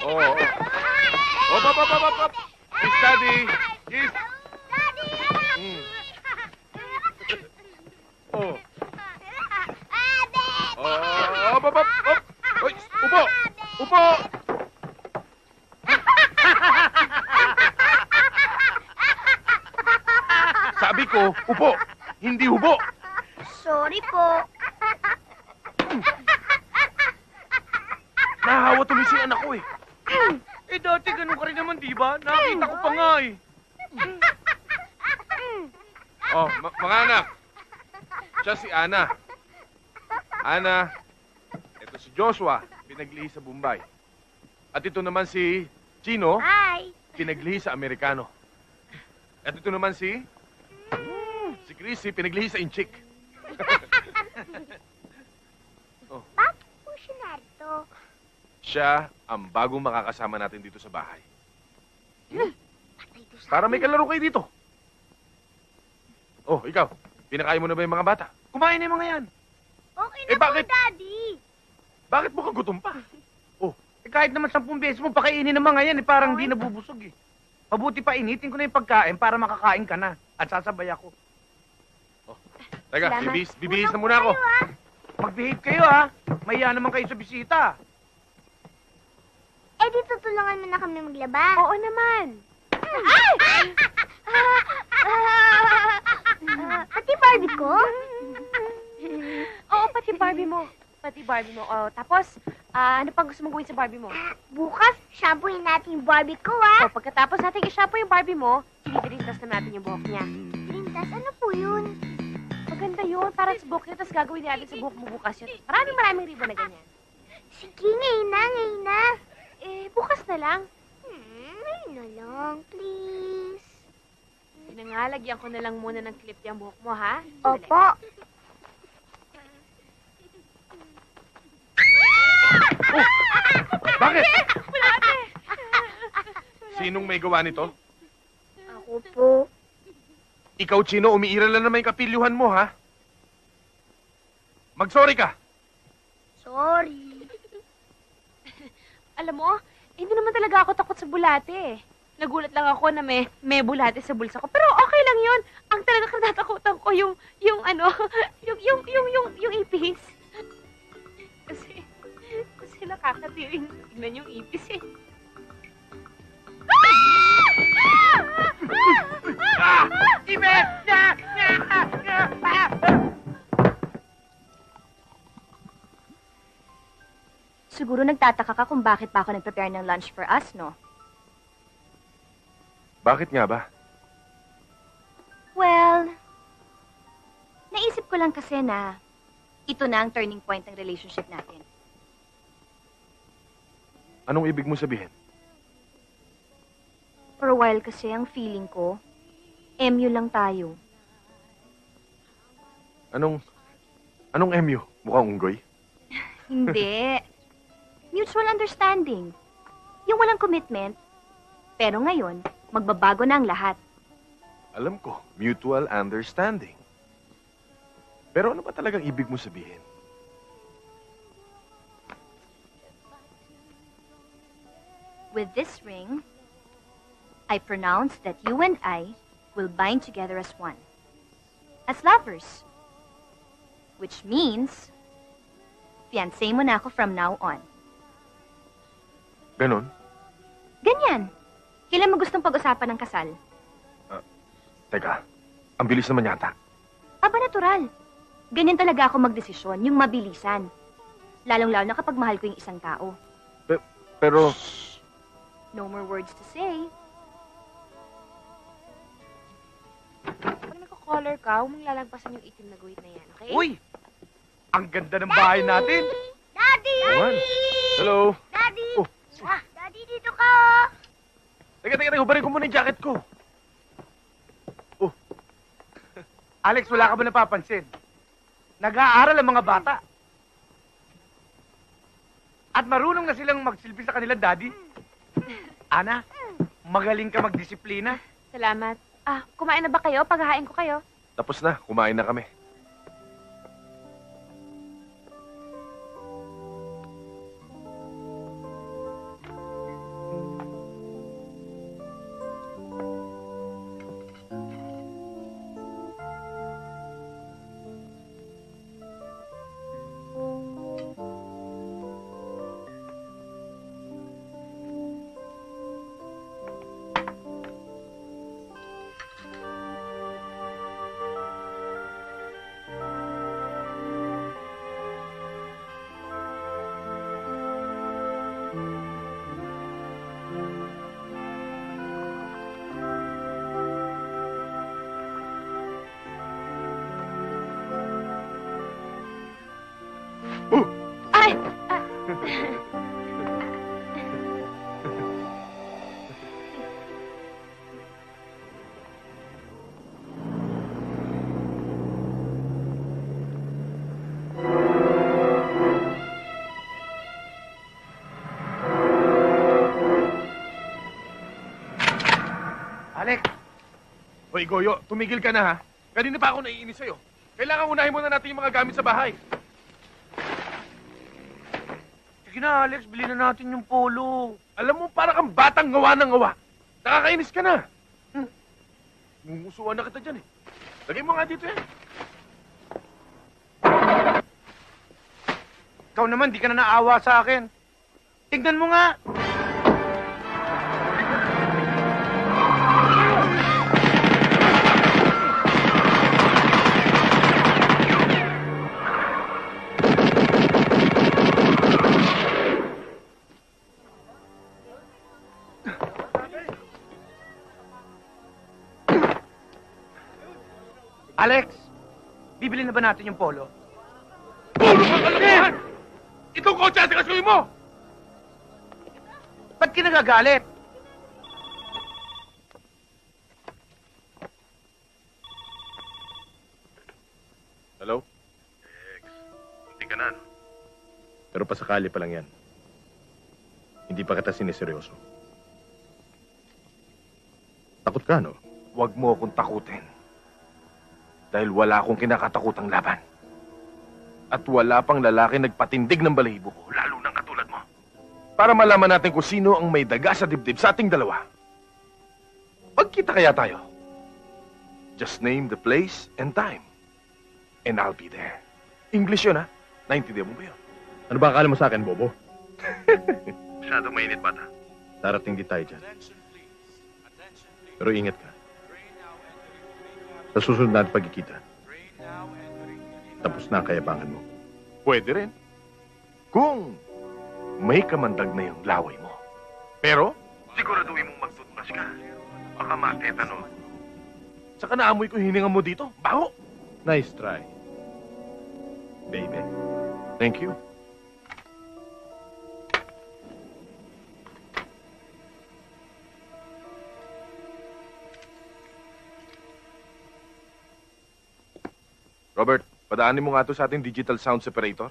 Oo. Op. Kiss, Daddy. Kiss. Oh. Op. Oy, upo. Upo. Sabi ko, upo. Hindi hubo. Sorry po. Nahahawa tuloy si anak ko eh. Eh, dati ganun ka rin naman, di ba? Nakita ko pa nga, eh. Oh, mga anak. Siya si Ana. Ana, ito si Joshua, pinaglihi sa Bombay. At ito naman si Chino, Hi. pinaglihi sa Amerikano. At ito naman si Chrissy, pinaglihi sa Inchik. Oh. Bakit po siya narito? Siya ang bagong makakasama natin dito sa bahay. Para may kalaro kayo dito. Oh, ikaw, pinakain mo na ba yung mga bata? Kumain na yung mga yan. Okay Eh, bakit? Daddy. Bakit mukhang gutom pa? Eh, kahit naman 10 beses mo pakainin ng mga yan, eh, parang di nabubusog, eh. Mabuti pa initin ko na yung pagkain para makakain ka na. At sasabay ako. Teka, Salamat. bibihis na muna ako. Mag-behave kayo, ha? Mahiya naman kayo sa bisita. Eh, di tutulungan mo na kami maglaba. Oo naman. Pati Barbie ko? Oo, pati Barbie mo. Pati Barbie mo. Oh, tapos, ano pang gusto mong gawin sa Barbie mo? Bukas, shampooin natin yung Barbie ko, ah. O, pagkatapos natin i-shampoo yung Barbie mo, tinitritas na natin yung buhok niya. Lintas, ano po yun? Maganda yun, para sa buhok niya, tapos gagawin natin sa buhok mo bukas yun. Maraming ribbon na ganyan. Sige, ngayon na. Eh, bukas na lang. Ngayon na lang, please. Pinangalagyan ko na lang muna ng clip yung buhok mo, ha? Opo. Bakit? Sinong may gawa nito? Ako po. Ikaw, Chino, umiiral lang naman yung kapilyuhan mo, ha? Mag-sorry ka. Sorry. Alam mo, hindi naman talaga ako takot sa bulate. Nagulat lang ako na may bulate sa bulsa ko. Pero okay lang yun. Ang talaga katatakutan ko yung ipis. Kasi nakakatiring tignan yung ipis eh. Ibe! Siguro nagtataka ka kung bakit pa ako nag-prepare ng lunch for us, no? Bakit nga ba? Well, naisip ko lang kasi na ito na ang turning point ng relationship natin. Anong ibig mo sabihin? For a while kasi ang feeling ko, MU lang tayo. Anong MU? Mukhang unggoy? Hindi. Mutual understanding. Yung walang commitment, pero ngayon, magbabago na ang lahat. Alam ko, mutual understanding. Pero ano ba talagang ibig mo sabihin? With this ring, I pronounce that you and I will bind together as one. As lovers. Which means, fiancé mo na ako from now on. Ganon? Ganyan. Kailan mo gustong pag-usapan ng kasal? Teka, ang bilis naman yata. Aba, natural. Ganyan talaga ako magdesisyon, yung mabilisan. Lalong-lalo na kapag mahal ko yung isang tao. Pero... No more words to say. Pag nagko-color ka, huwag mong lalagpasan yung itim na guhit na yan, okay? Uy! Ang ganda ng bahay natin! Daddy! Awan. Hello? Daddy! Oh. Daddy, dito ka, oh! Teka, hubarin ko muna yung jacket ko. Alex, wala ka ba napapansin? Nag-aaral ang mga bata. At marunong na silang magsilbi sa kanilang daddy. Ana, magaling ka magdisiplina. Salamat. Kumain na ba kayo? Paghahain ko kayo. Tapos na, kumain na kami. Alex! Hoy, Goyo, tumigil ka na, ha? Kanina pa ako naiinis sa'yo. Kailangan unahin muna natin yung mga gamit sa bahay. Sige na, Alex, bilhin na natin yung polo. Alam mo, para kang batang ngawa ng ngawa. Nakakainis ka na. Mumusuan na kita dyan, eh. Lagay mo nga dito, eh. Ikaw naman, di ka na naawa sa akin. Tignan mo nga. Alex, bibili na ba natin yung polo? Puro ka kalokohan! Itong kotse ang sikasuhin mo! Ba't kinagagalit? Hello? Hindi ka na, no? Pero pasakali pa lang yan. Hindi pa kita siniseryoso. Takot ka, no? Huwag mo akong takutin. Dahil wala akong kinakatakutang laban. At wala pang lalaki nagpatindig ng balahibo ko, lalo ng katulad mo. Para malaman natin kung sino ang may daga sa dibdib sa ating dalawa. Magkita kaya tayo? Just name the place and time. And I'll be there. English yun, ha? Naintindihan mo ba yun? Ano ba akala mo sa akin, Bobo? Masyadong mainit, bata. Darating di tayo dyan. Pero ingat ka. Sa susunod natin pagkikita, tapos na ang kayabangan mo. Pwede rin. Kung may kamandag na yung laway mo. Pero, siguraduhin mong magtutmas ka. Baka matetanong. Saka naamoy ko hininga mo dito. Baho! Nice try. Baby. Thank you. Robert, padaanin mo nga to sa ating digital sound separator.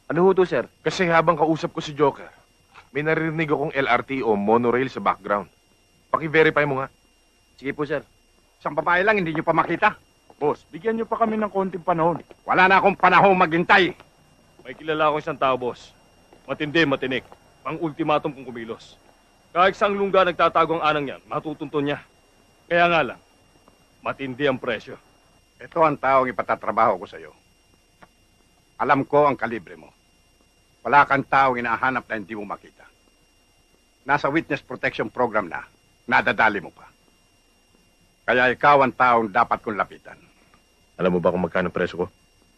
Ano ho to, sir? Kasi habang kausap ko si Joker, may naririnig akong LRT o monorail sa background. Paki-verify mo nga. Sige po, sir. Isang babae lang, hindi nyo pa makita. Boss, bigyan niyo pa kami ng konting panahon. Wala na akong panahon maghintay. May kilala akong isang tao, boss. Matindi, matinik. Pang-ultimatum kung kumilos. Kahit saang lungga nagtatago ang anang yan, matutunton niya. Kaya nga lang, matindi ang presyo. Ito ang taong ipatatrabaho ko sa iyo. Alam ko ang kalibre mo. Wala kang taong inahanap na hindi mo makita. Nasa witness protection program na, nadadali mo pa. Kaya ikaw ang taong dapat kong lapitan. Alam mo ba kung magkano preso ko?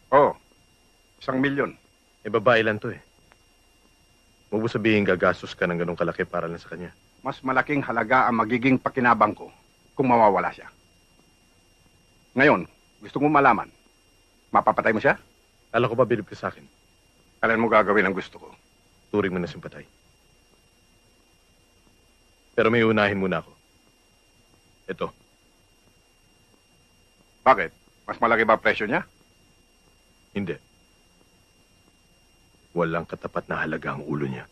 Oo, 1,000,000. Eh, babae lang to eh. Huwag mo sabihin gagastos ka ng ganong kalaki para lang sa kanya. Mas malaking halaga ang magiging pakinabang ko kung mawawala siya. Ngayon, gusto mo malaman, mapapatay mo siya? Kala ko ba bilib ka sa akin? Kailan mo gagawin ang gusto ko? Turing mo na simpatay. Pero may unahin muna ako. Ito. Bakit? Mas malaki ba presyo niya? Hindi. Walang katapat na halaga ang ulo niya.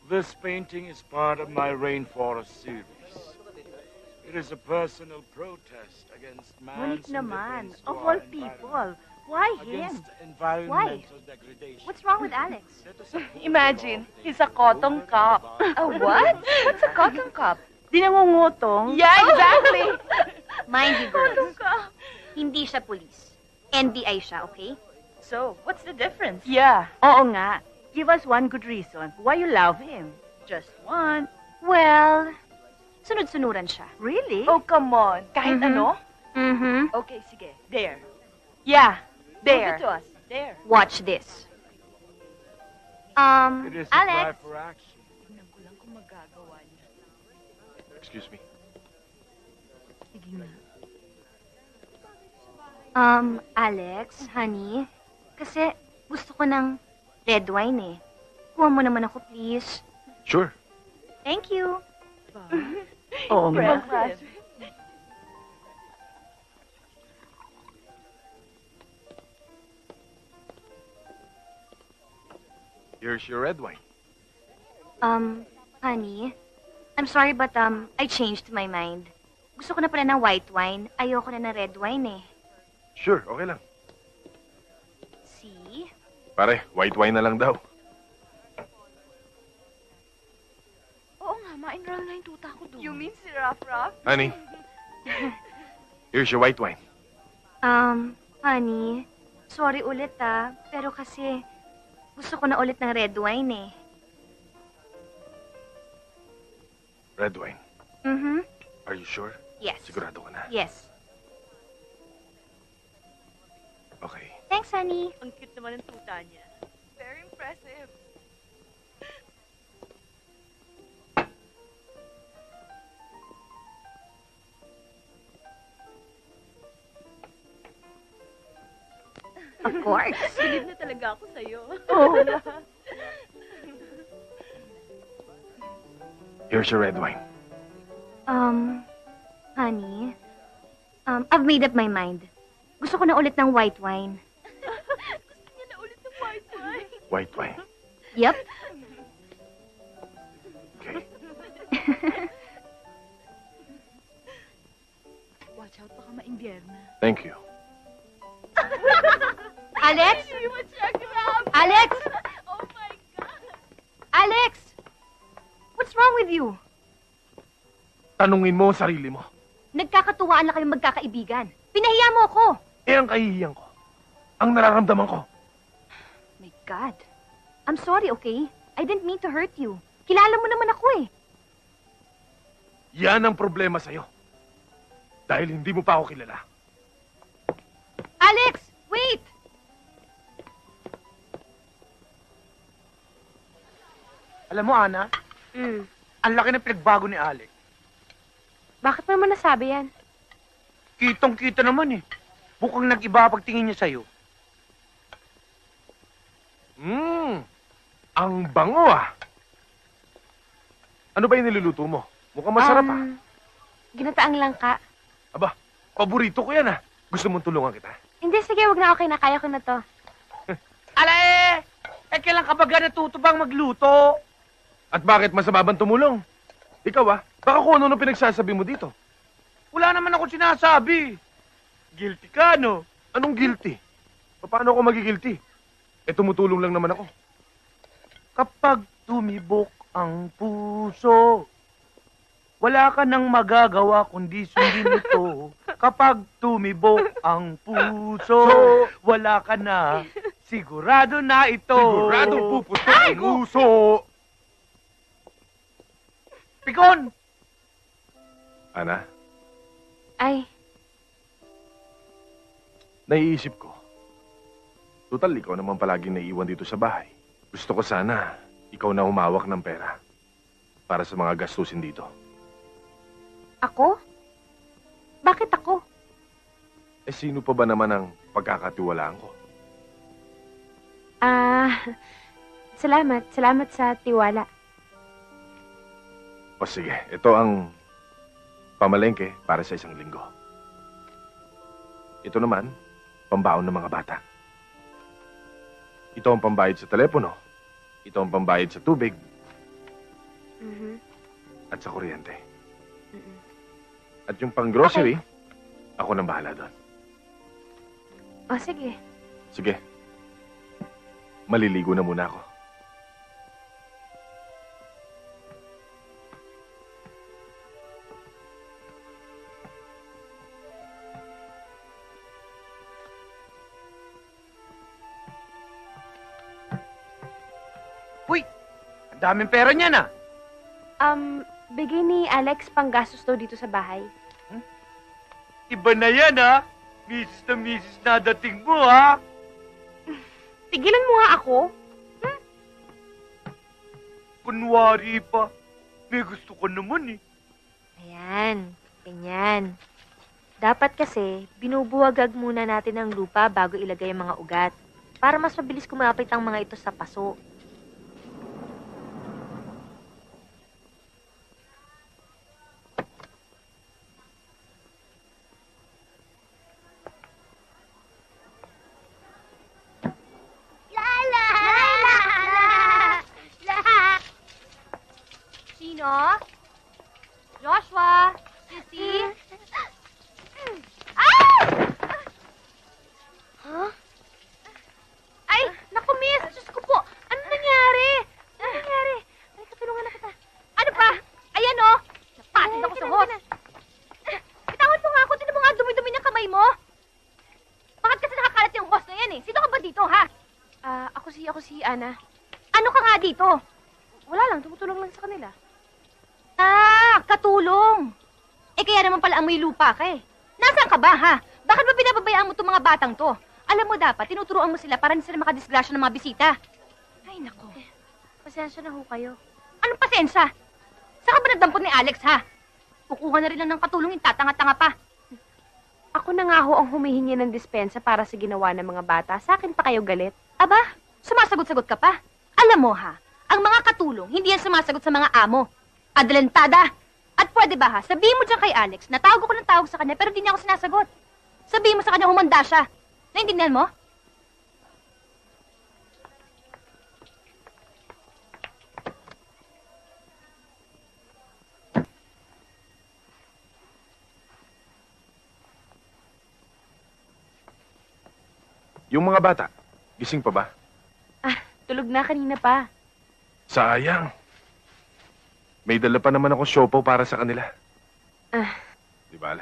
This painting is part of my Rainforest series. It is a personal protest against man's Ngunit naman, indifference to of our all environment, people, why him? against environmental degradation. What's wrong with Alex? Imagine, he's a cotton cup. A what? What's a cotton cup? Di nangungutong? Yeah, exactly. Mind you, Cotton girls. cup. Hindi siya police. NBI siya, okay? So, what's the difference? Yeah, oo nga. Give us one good reason why you love him. Just one. Well, sunod-sunuran siya. Really? Oh, come on. Kahit Mhm. ano? Mm-hmm. Okay, sige. There. Yeah, there. Prove it to us. There. Watch this. It is a cry Alex. for action. Tingnan ko lang kung magagawa niya. Excuse me. Sige nga. Alex, honey, kasi gusto ko ng red wine eh. Kuha mo naman ako, please. Sure. Thank you. Oo nga. Impressive. Here's your red wine. Honey, I'm sorry but I changed my mind. Gusto ko na pala ng white wine. Ayoko na ng red wine eh. Sure, okay lang. See? Pare, white wine na lang daw. Oo nga, ma-enroll na yung tuta ko doon. You mean si Raf-Raf? Honey, here's your white wine. Honey, sorry ulit pero kasi gusto ko na ulit ng red wine eh. Red wine. Mm-hmm. Are you sure? Yes. Sigurado ka na? Yes. Okay. Thanks, honey. Ang cute naman ng tuta niya. Very impressive. Of course. Bilib na talaga ako sa'yo. Oh. Here's your red wine. Honey, I've made up my mind. Gusto ko na ulit ng white wine. Gusto niya na ulit ng white wine. White wine. Yep. Okay. Watch out, baka maimbierna. Thank you. Alex? Hindi mo siya grabe. Alex? Oh my God. Alex! What's wrong with you? Tanungin mo ang sarili mo. Nagkakatuwaan na kayong magkakaibigan. Pinahiya mo ako. Eh, ang kahihiyan ko. Ang nararamdaman ko. My God. I'm sorry, okay? I didn't mean to hurt you. Kilala mo naman ako eh. Yan ang problema sa'yo. Dahil hindi mo pa ako kilala. Alex! Wait! Alam mo, Ana, ang laki ng pinagbago ni Alex. Bakit mo naman nasabi yan? Kitong-kita naman eh. Bukang nag-iba pagtingin niya sa'yo. Ang bango ah. Ano ba yung niluluto mo? Mukhang masarap ah. Ginataang langka. Aba, paborito ko yan ah. Gusto mong tulungan kita? Hindi, sige, wag na okay na. Kaya ko na to. Ala kailan ka ba natutubang magluto? At bakit masama bang tumulong? Ikaw ah, baka kung ano pinagsasabi mo dito. Wala naman ako sinasabi. Guilty ka, no? Anong guilty? Paano ako magigilty? Eh, tumutulong lang naman ako. Kapag tumibok ang puso, wala ka nang magagawa kundi sundin ito. Kapag tumibok ang puso, wala ka na. Sigurado na ito. Sigurado puputok ang puso. Pikon! Ana, Ay, naiisip ko. Total, ikaw naman palaging naiiwan dito sa bahay. Gusto ko sana, ikaw na humawak ng pera para sa mga gastusin dito. ako? Bakit ako? Eh, sino pa ba naman ang pagkakatiwalaan ko? Salamat. Salamat sa tiwala. O sige, ito ang pamalengke para sa isang linggo. Ito naman, pambaon ng mga bata. Ito ang pambayad sa telepono. Ito ang pambayad sa tubig at sa kuryente. At yung pang-grocery, ako nang bahala doon. O, sige. Sige. Maliligo na muna ako. Uy! Ang daming pera niyan ah! Bigay ni Alex pang gastos daw dito sa bahay. Iba na yan ah! Misis na dating mo ha! Tigilan mo nga ako. Kunwari pa. May gusto ko naman eh. Ayan, ganyan. Dapat kasi, binubuwagag muna natin ang lupa bago ilagay ang mga ugat. Para mas mabilis kumapit ang mga ito sa paso. Sino? Joshua? Sissy? Huh? Ay, naku, miss! Diyos ko po! Ano nangyari? Ano nangyari? Ay, katulungan na kita. Ano pa? Ayan, oh! Napatid ako sa hose. Bitawan mo nga ako. Tinan mo nga dumi-dumi ng kamay mo. Bakit kasi nakakalat yung hose na yan, eh? Sino ka ba dito, ha? Ako si Ana. Ano ka nga dito? Wala lang, tumutulong lang sa kanila. Katulong! Eh, kaya naman pala amoy lupa ka eh. Nasaan ka ba, ha? Bakit ba binababayaan mo itong mga batang to? Alam mo dapat, tinuturuan mo sila para hindi sila makadisgrasya ng mga bisita. Ay, nako. Pasensya na ho kayo. Anong pasensya? Saan ka ba nagdampot ni Alex, ha? Kukuha na rin lang ng katulong yung tatanga-tanga pa. Ako na nga ho ang humihingi ng dispensa para sa ginawa ng mga bata. Sa akin pa kayo galit? Aba, sumasagot-sagot ka pa. Alam mo ha, ang mga katulong, hindi yan sumasagot sa mga amo. Adelantada! At pwede ba ha, sabihin mo dyan kay Alex, na tawag ko ng tawag sa kanya pero di niya ako sinasagot. Sabihin mo sa kanya humanda siya. Naintindihan mo? Yung mga bata, gising pa ba? Tulog na kanina pa. Sayang. May dala pa naman ako siopaw para sa kanila. Di bale.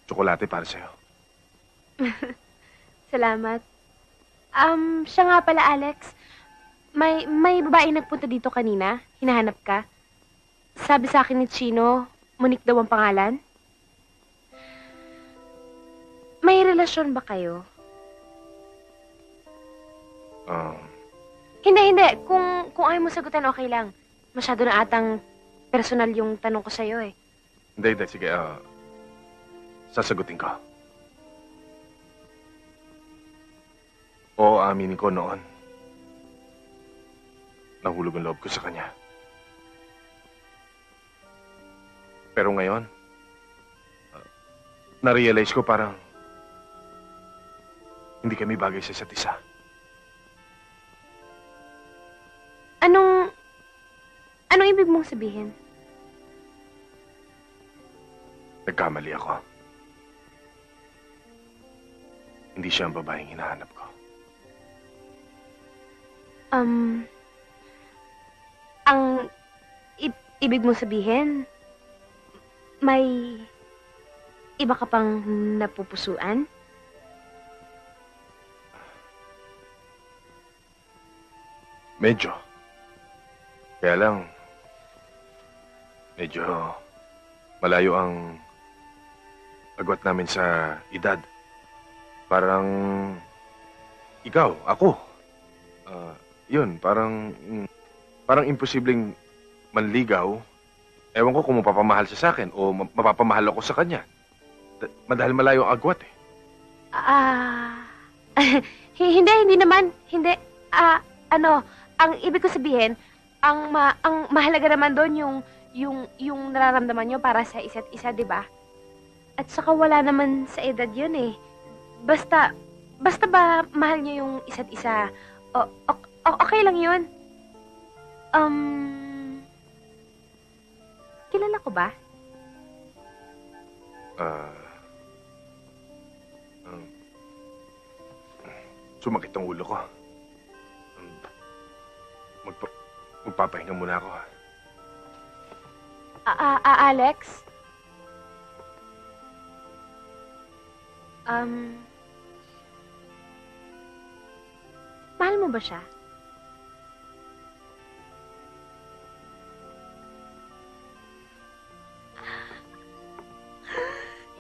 Tsokolate para sa'yo. Salamat. Siya nga pala, Alex. May babae nagpunta dito kanina. Hinahanap ka. Sabi sa akin ni Chino, Monique daw ang pangalan. May relasyon ba kayo? Hindi. Kung ayaw mo sagutan, okay lang. Masyado na atang personal yung tanong ko sa'yo eh. Hindi. Sige, sasagutin ko. Oo, aminin ko noon. Nahulog ang loob ko sa kanya. Pero ngayon, na-realize ko parang hindi kami bagay sa isa't isa. Anong ibig mong sabihin? Nagkamali ako. Hindi siya ang babaeng hinahanap ko. Ang ibig mong sabihin, may iba ka pang napupusuan? Medyo. Kaya lang, medyo malayo ang agwat namin sa edad. Parang ikaw, ako. Yun, parang imposibleng manligaw. Ewan ko kung mapapamahal siya sa akin o mapapamahal ako sa kanya. Madahil malayo ang agwat eh. Hindi naman. Hindi. Ang ibig ko sabihin, ang mahalaga naman doon yung nararamdaman nyo para sa isa't isa, di ba? At saka wala naman sa edad yun eh. Basta ba mahal nyo yung isa't isa, okay lang yun. Kilala ko ba? Sumakit ang ulo ko. Magpapahinga muna ako. Alex? Mahal mo ba siya?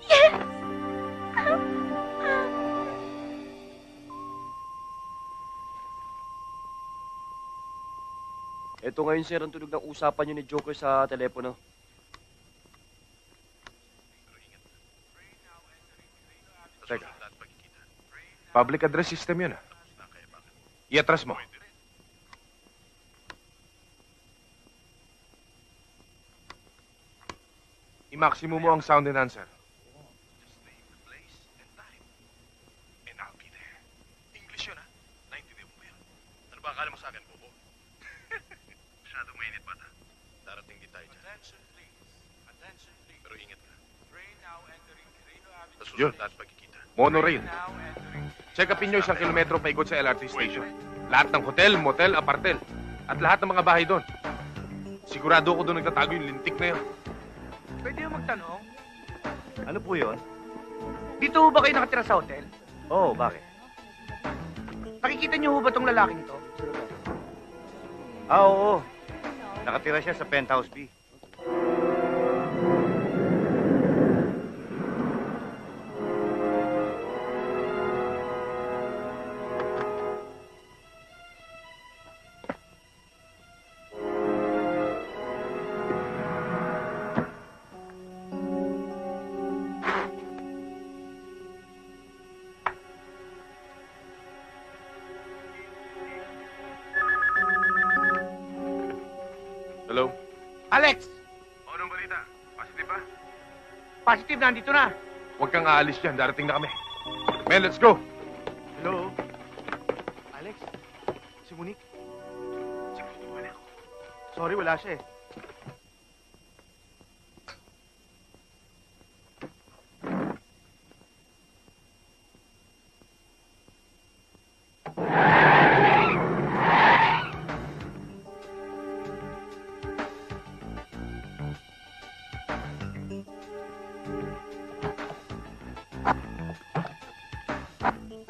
Yes! Ito ngayon, sir, ang tunog ng usapan niyo ni Joker sa telepono. Teka. Public address system yun, ah. I-atras mo. I-maximum mo ang sound enhancer. English yun, ha? Naintindihan mo ba yun? Ano ba akala mo sa akin, Bobo? Masyadong mainit pa, ha? Darating din tayo dyan. Pero ingat ka. Sa susunod lahat pagkikita. Monorail. Check upin nyo 1 kilometro paikot sa LRT station. Lahat ng hotel, motel, apartel. At lahat ng mga bahay doon. Sigurado ako doon nagtatago yung lintik na yun. Pwede yung magtanong? Ano po yun? Dito ho ba kayo nakatira sa hotel? Oo, bakit? Nakikita niyo ho ba tong lalaking to? Oo. Nakatira siya sa penthouse B. Hello? Alex! Anong balita? Positive ba? Positive, nandito na. Huwag kang aalis dyan. Darating na kami. Men, let's go! Hello? Alex? Si Monique? Sorry, wala siya eh.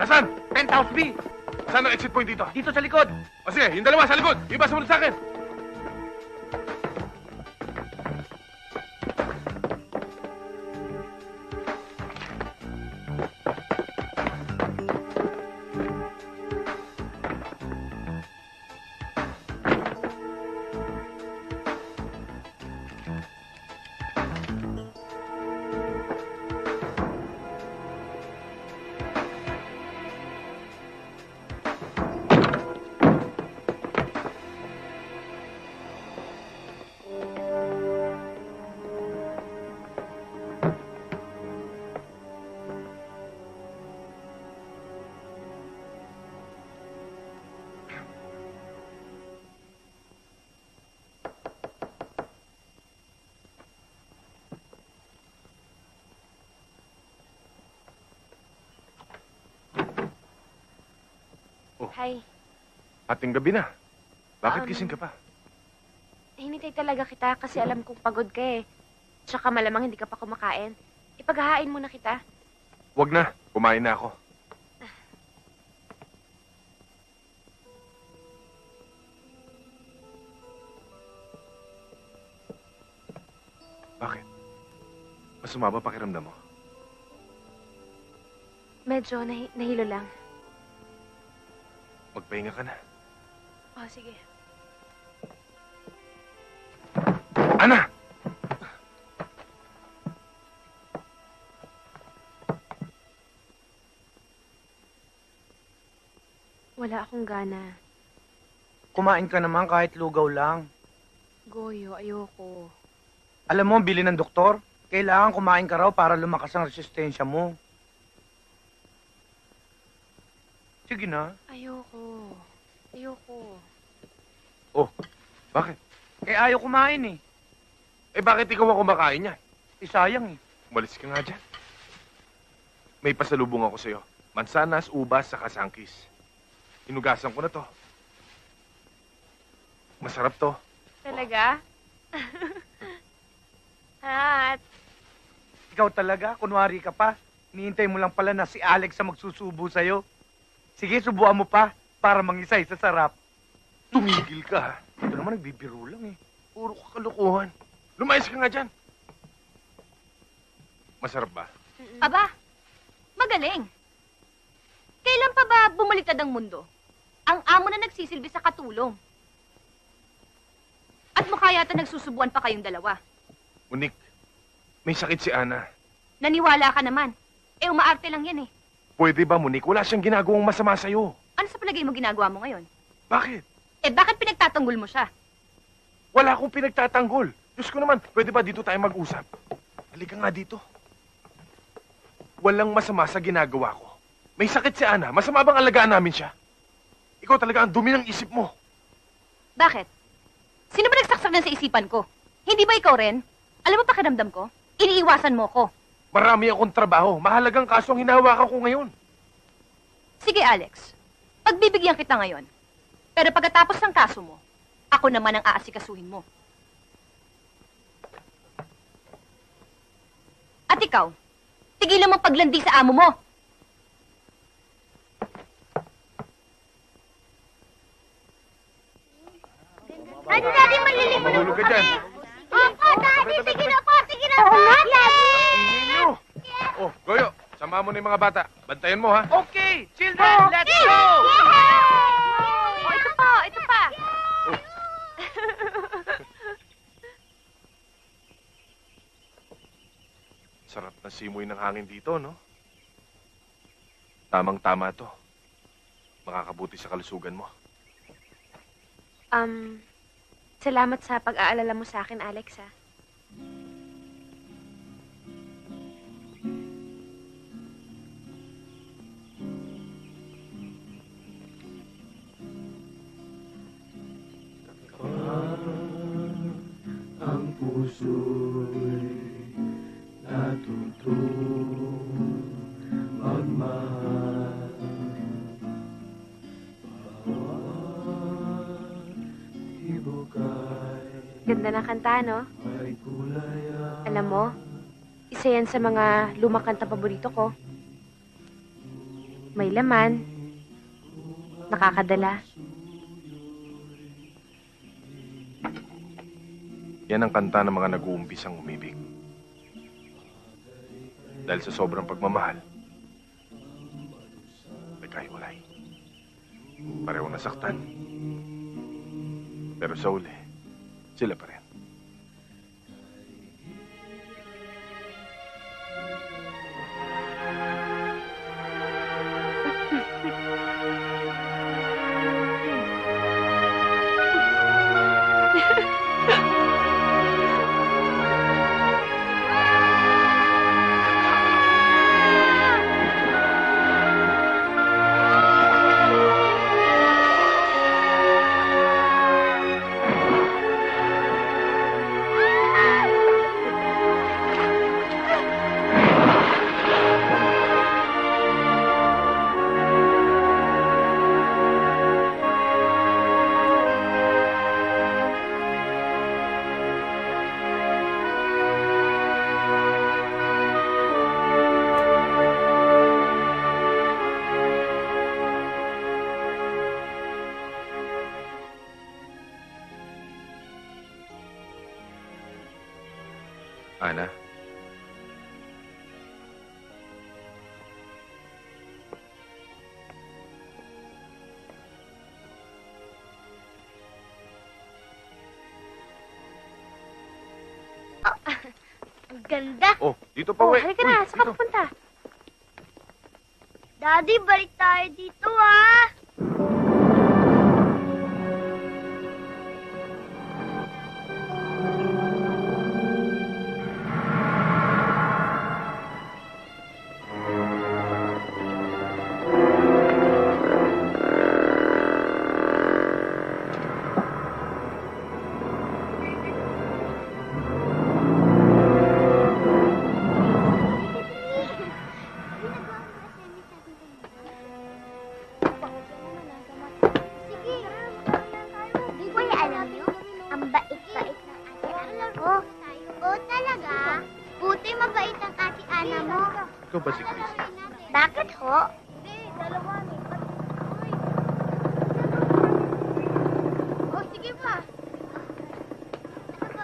Nasaan? Penthouse B! Saan ang exit point dito? Dito sa likod! O sige, yung dalawa sa likod. Yung iba sumunod sa akin. Hi. Ating gabi na. Bakit Um, gising ka pa? Hinintay talaga kita kasi alam kong pagod ka eh. Tsaka malamang hindi ka pa kumakain. Ipaghahain muna kita. Wag na. Kumain na ako. Bakit? Masama ba pakiramdam mo? Medyo nahilo lang. Magpahinga ka na. Oh, sige. Ana! Wala akong gana. Kumain ka naman kahit lugaw lang. Goyo, ayoko. Alam mo, bili ng doktor, kailangan kumain ka raw para lumakas ang resistensya mo. Sige na. Ayoko. Ayoko. Oh, bakit? Eh, ayaw kumain eh. Eh, bakit ikaw ang kumakain niya? Eh, sayang eh. Umalis ka nga dyan. May pasalubong ako sa'yo. Mansanas, ubas, saka sangkis. Hinugasan ko na to. Masarap to. Talaga? Hat. Ikaw talaga, kunwari ka pa. Hinihintay mo lang pala na si Alex ang magsusubo sa'yo. Sige, subuan mo pa para mangisay sa sarap. Tumigil ka, ha? Ito naman nagbibiro lang eh. Puro kakalukuhan. Lumayas ka nga dyan. Masarap ba? Aba, magaling. Kailan pa ba bumaliktad ang mundo? Ang amo na nagsisilbi sa katulong. At mukha yata nagsusubuan pa kayong dalawa. Unik, may sakit si Ana. Naniwala ka naman. Eh, umaarte lang yan eh. Pwede ba, Munik? Wala siyang ginagawang masama sa'yo. Ano sa palagay mo ginagawa mo ngayon? Bakit? Eh, bakit pinagtatanggol mo siya? Wala akong pinagtatanggol. Diyos ko naman, pwede ba dito tayo mag-usap? Halika nga dito. Walang masama sa ginagawa ko. May sakit si Ana. Masama bang alagaan namin siya? Ikaw talaga ang dumi ng isip mo. Bakit? Sino ba nagsaksak na sa isipan ko? Hindi ba ikaw rin? Alam mo pakiramdam ko? Iniiwasan mo ko. Marami akong trabaho. Mahalagang kaso ang hinahawakan ko ngayon. Sige, Alex. Pagbibigyan kita ngayon. Pero pagkatapos ng kaso mo, ako naman ang aasikasuhin mo. At ikaw, tigilan mo paglandi sa amo mo. Daddy, maliligo na Mahulog ka dyan. Opo, Daddy, sige na po, Daddy! Ninyo! Oh, Goyo, sama mo na yung mga bata. Bantayan mo, ha? Okay, children, let's go! Oh, ito pa, ito pa. Sarap na simoy ng hangin dito, no? Tamang-tama to. Makakabuti sa kalusugan mo. Salamat sa pag-aalala mo sa akin, Alex, ha? Ang puso'y natutong magmahal. Bawat hibukay Ganda na kanta, no? ay kulay ang Alam mo, isa yan sa mga lumang kanta paborito ko. May laman, nakakadala. Yan ang kanta ng mga nag-uumpisang umibig. Dahil sa sobrang pagmamahal, nagkahiwalay. Parehong nasaktan. Pero sa uli, sila pa rin. Ana? Ang ganda. Oh, dito pa, we. Halika na, saan ka pupunta? Daddy, balik tayo dito, ah. Kuya, alam niyo, ang bait-bait ng ate Ana ko. Oo, talaga? Buti mabait ang ate Ana mo. Ikaw ba si Chris? Bakit ho? Oh, sige pa.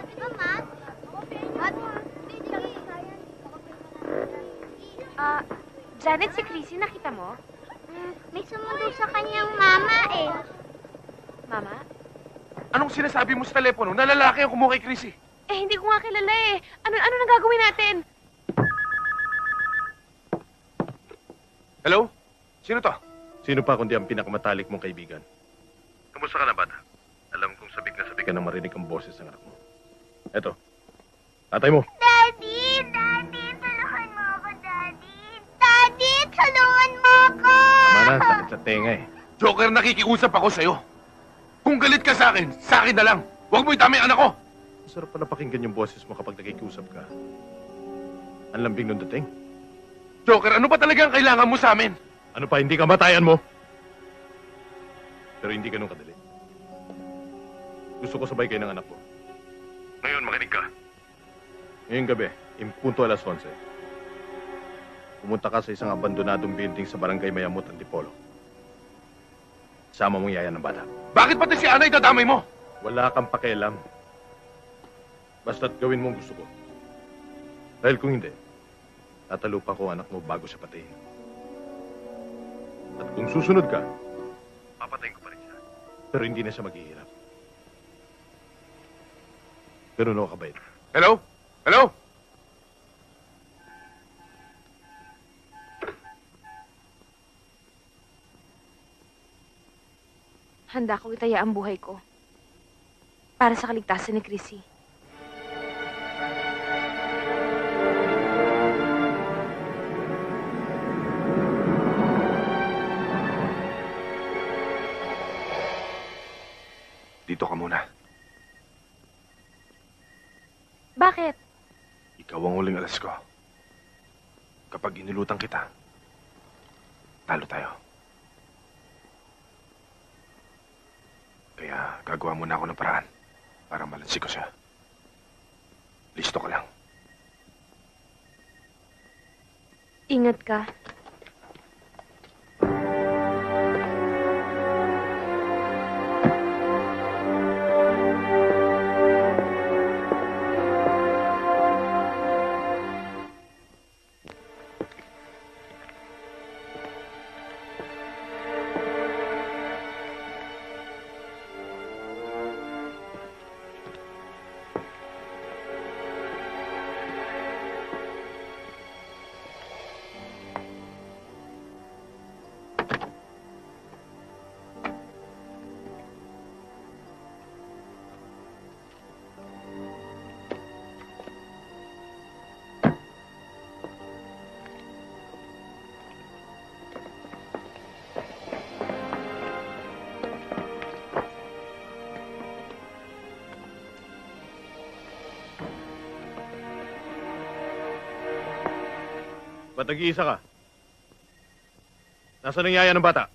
Di ba, ma? Janet, si Chrissy, nakita mo? May sumundo sa kanyang mama eh. Mama? Anong sinasabi mo sa telepono? Na lalaki ang kumuha kay Chrissy. Eh, hindi ko nga kilala eh. Ano nang gagawin natin? Hello? Sino to? Sino pa kundi ang pinakamatalik mong kaibigan? Kamusta ka na, bata? Alam kong sabik na sabik ka nang marinig ang boses ng anak mo. Eto, tatay mo. Daddy! Daddy! Tulungan mo ako, Daddy! Daddy! Tulungan mo ako! Tama na, sakit sa tenga eh. Joker, nakikiusap ako sa'yo. Kung galit ka sa akin na lang. Huwag mo itama yung anak ko. Masarap pala pakinggan yung boses mo kapag nakikiusap ka. Ang lambing nung dating. Joker, ano ba talaga ang kailangan mo sa amin? Ano pa, hindi kamatayan mo? Pero hindi ganun kadali. Gusto ko sabay kayo ng anak ko. Ngayon, makinig ka. Ngayong gabi, impunto alas 11. Pumunta ka sa isang abandonadong building sa barangay Mayamot, Antipolo. Sama mong yaya ng bata. Bakit pati si Ana itadamay mo? Wala kang pakialam. Basta't gawin mo ang gusto ko. Dahil kung hindi, tatalupa ko anak mo bago siya patayin. At kung susunod ka, Papatayin ko pa rin siya. pero hindi na siya maghihirap. Ganun ako kabait. Hello? Hello? Handa kong itaya ang buhay ko. Para sa kaligtasan ni Chrissy. Dito ka muna. Bakit? Ikaw ang huling alas ko. Kapag inulutan kita, talo tayo. Kaya gagawa muna ako ng paraan para malansi ko siya. Listo ka lang. Ingat ka. Ba't nag-iisa ka? Nasaan ang yaya ng bata?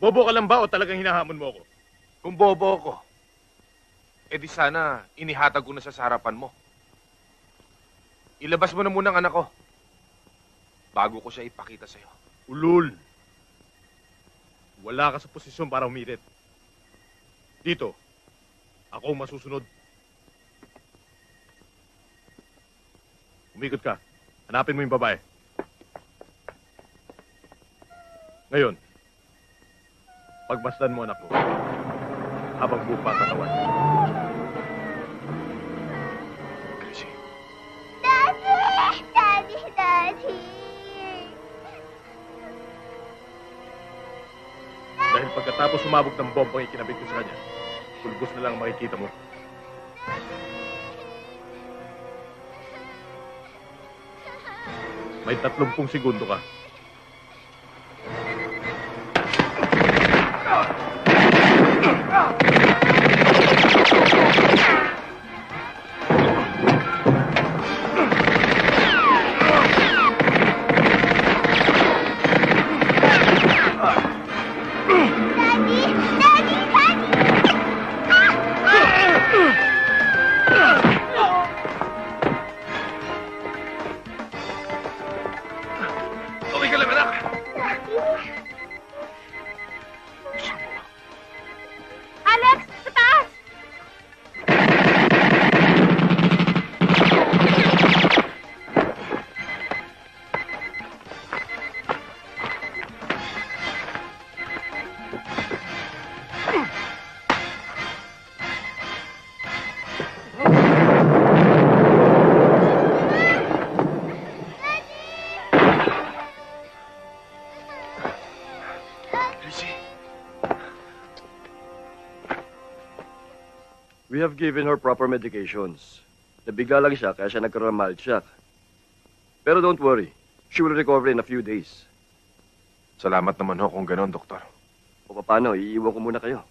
Bobo ka lang ba o talagang hinahamon mo ako? Kung bobo ako, edi sana inihatag ko na siya sa harapan mo. Ilabas mo na muna ang anak ko bago ko siya ipakita sa'yo. Ulul! Wala ka sa posisyon para umirit. Dito, ako ang masusunod. Umikot ka. Hanapin mo yung babae. Ngayon, pagmasdan mo anak ko habang buo pa ang katawan. Chrissy. Daddy! Daddy! Daddy! Dahil pagkatapos sumabog ng bombang ikinabit ko sa kanya, pulbos na lang ang makikita mo. May 30 segundo ka. Alex! Sa taas! We have given her proper medications. Nabigla lang siya kaya siya nagkaroon ng mild shock. Pero don't worry, she will recover in a few days. Salamat naman ho kung ganon, doktor. O paano, iiwan ko muna kayo.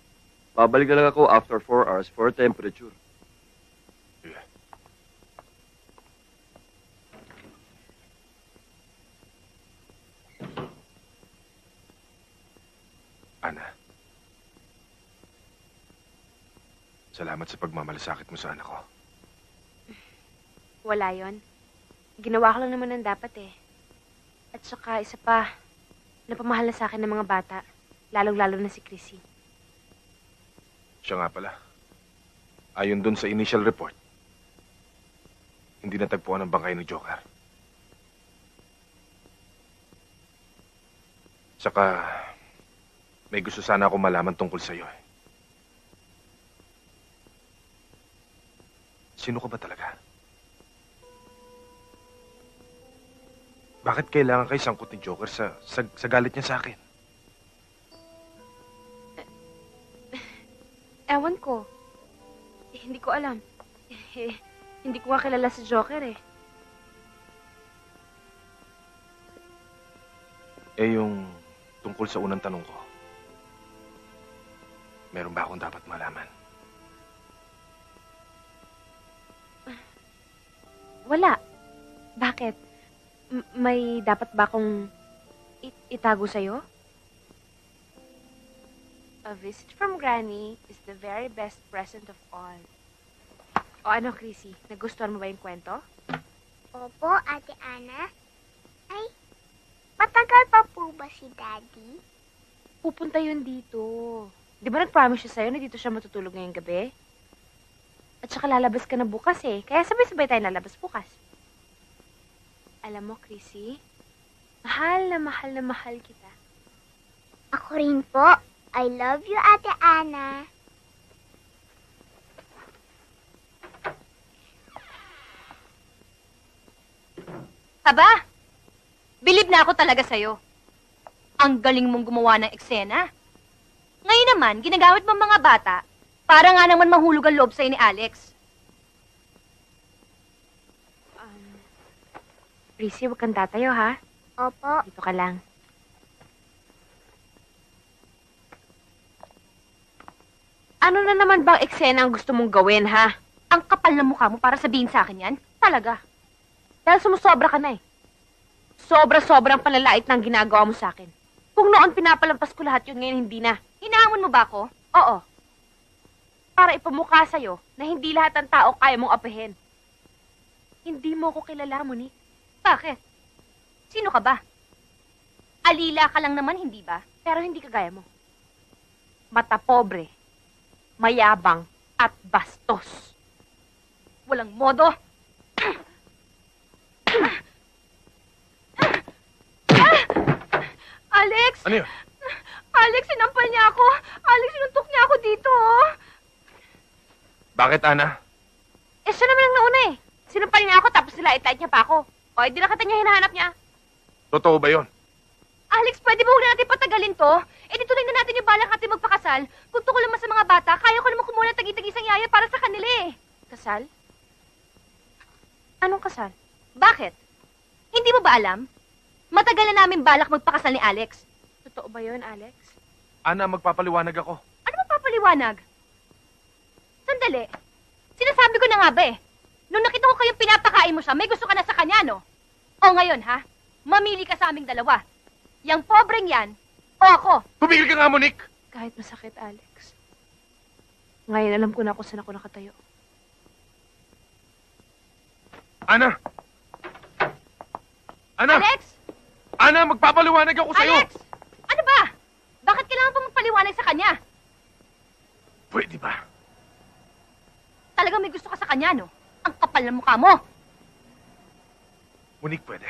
Babalik na lang ako after 4 hours for temperature. Ana, salamat sa pagmamalasakit mo sa anak ko. Wala yon. Ginawa ko lang naman ang dapat eh. At saka, isa pa, napamahal na sa akin ng mga bata. Lalong-lalo na si Chrissy. Siya nga pala. Ayon dun sa initial report, hindi natagpuan ang bangkay ni Joker. Saka, may gusto sana ako malaman tungkol sa'yo eh. Sino ka ba talaga? Bakit kailangan kayo sangkot ni Joker sa galit niya sa akin? Ewan ko. Hindi ko alam. Hindi ko nga kilala si Joker eh. Yung tungkol sa unang tanong ko. Meron ba akong dapat malaman? Wala. Bakit? May dapat ba akong itago sa'yo? A visit from Granny is the very best present of all. O ano, Chrissy? Nagustuhan mo ba yung kwento? Opo, Ate Ana. Ay, matagal pa po ba si Daddy? Pupunta yun dito. Di ba nag-promise siya sa'yo na dito siya matutulog ngayong gabi? At saka lalabas ka na bukas eh. Kaya sabay-sabay tayo lalabas bukas. Alam mo, Chrissy, mahal na mahal kita. Ako rin po. I love you, Ate Ana. Aba, bilib na ako talaga sa'yo. Ang galing mong gumawa ng eksena. Ngayon naman, ginagamit mo mga bata para nga naman mahulog ang loob sa'yo ni Alex. Chrissy, huwag kang tatayo, ha? Opo. Dito ka lang. Ano na naman bang eksena ang gusto mong gawin, ha? Ang kapal na mukha mo para sabihin sa akin yan? Talaga. Dahil sumusobra ka na eh. Sobra-sobrang palalait ng ginagawa mo sa akin. Kung noon pinapalampas ko lahat yun, ngayon hindi na. Hinahamon mo ba ako? Oo. Para ipamukha sa'yo na hindi lahat ng tao kaya mong apehin. Hindi mo ko kilala, Monique. Bakit? Sino ka ba? Alila ka lang naman, hindi ba? Pero hindi kagaya mo. Mata pobre, mayabang, at bastos. Walang modo. Alex! Ano yun? Alex, sinampal niya ako. Alex, sinuntok niya ako dito, oh. Bakit, Ana? Eh, siya naman ang nauna eh. Sinampal niya ako tapos nilait-lait niya pa ako. O, di na kita niya hinahanap niya. Totoo ba yun? Alex, pwede ba huwag na natin patagalin to? Eh, di tuloy na natin yung balak natin magpakasal. Kung tungkol naman sa mga bata, kaya ko naman kumuha ng tagi-tagisang yaya para sa kanila eh. Kasal? Anong kasal? Bakit? Hindi mo ba alam? Matagal na namin balak magpakasal ni Alex. Totoo ba yun, Alex? Ana, magpapaliwanag ako. Ano magpapaliwanag? Sandali. Sinasabi ko na nga ba eh. Nung nakita ko kayong pinapakain mo siya, may gusto ka na sa kanya, no? O ngayon, ha? Mamili ka sa aming dalawa. Yang pobreng yan, o ako. Tumigil ka nga, Monique! Kahit masakit, Alex. Ngayon, alam ko na kung saan ako nakatayo. Ana! Ana! Alex! Ana, magpapaliwanag ako sa'yo! Alex! Ano ba? Bakit kailangan pa magpaliwanag sa kanya? Pwede ba? Talagang may gusto ka sa kanya, no? Ang kapal ng mukha mo. Monique, pwede.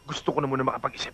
Gusto ko na muna makapag-isip.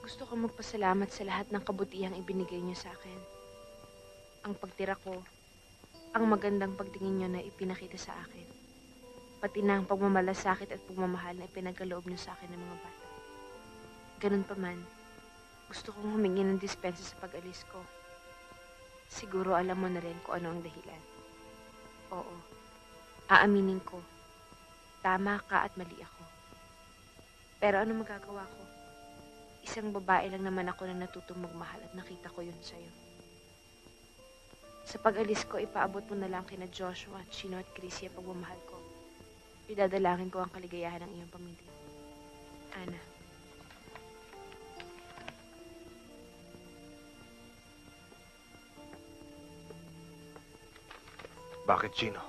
Gusto ko magpasalamat sa lahat ng kabutihang ibinigay niyo sa akin. Ang pagtira ko, ang magandang pagtingin niyo na ipinakita sa akin. Pati na ang pagmamalasakit at pagmamahal na ipinagkaloob niyo sa akin ng mga bata. Ganun pa man, gusto kong humingi ng dispensa sa pag-alis ko. Siguro alam mo na rin kung ano ang dahilan. Oo, aaminin ko. Tama ka at mali ako. Pero ano magagawa ko? Isang babae lang naman ako na natutong magmahal at nakita ko yun sa'yo. Sa pag-alis ko, ipaabot mo na lang kina Joshua, Chino at Chrissy ang pagmamahal ko. Idadalangin ko ang kaligayahan ng iyong pamilya. Ana. Bakit, Chino?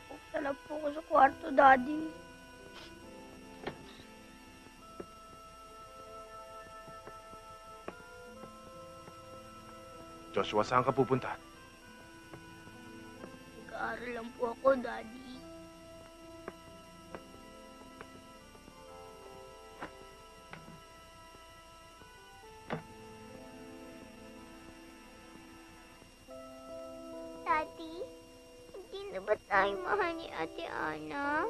Punta na po ako sa kwarto, Daddy. Joshua, saan ka pupunta? Nag-aaral lang po ako, Daddy. Daddy, hindi na ba tayo mahal ni Ate Ana?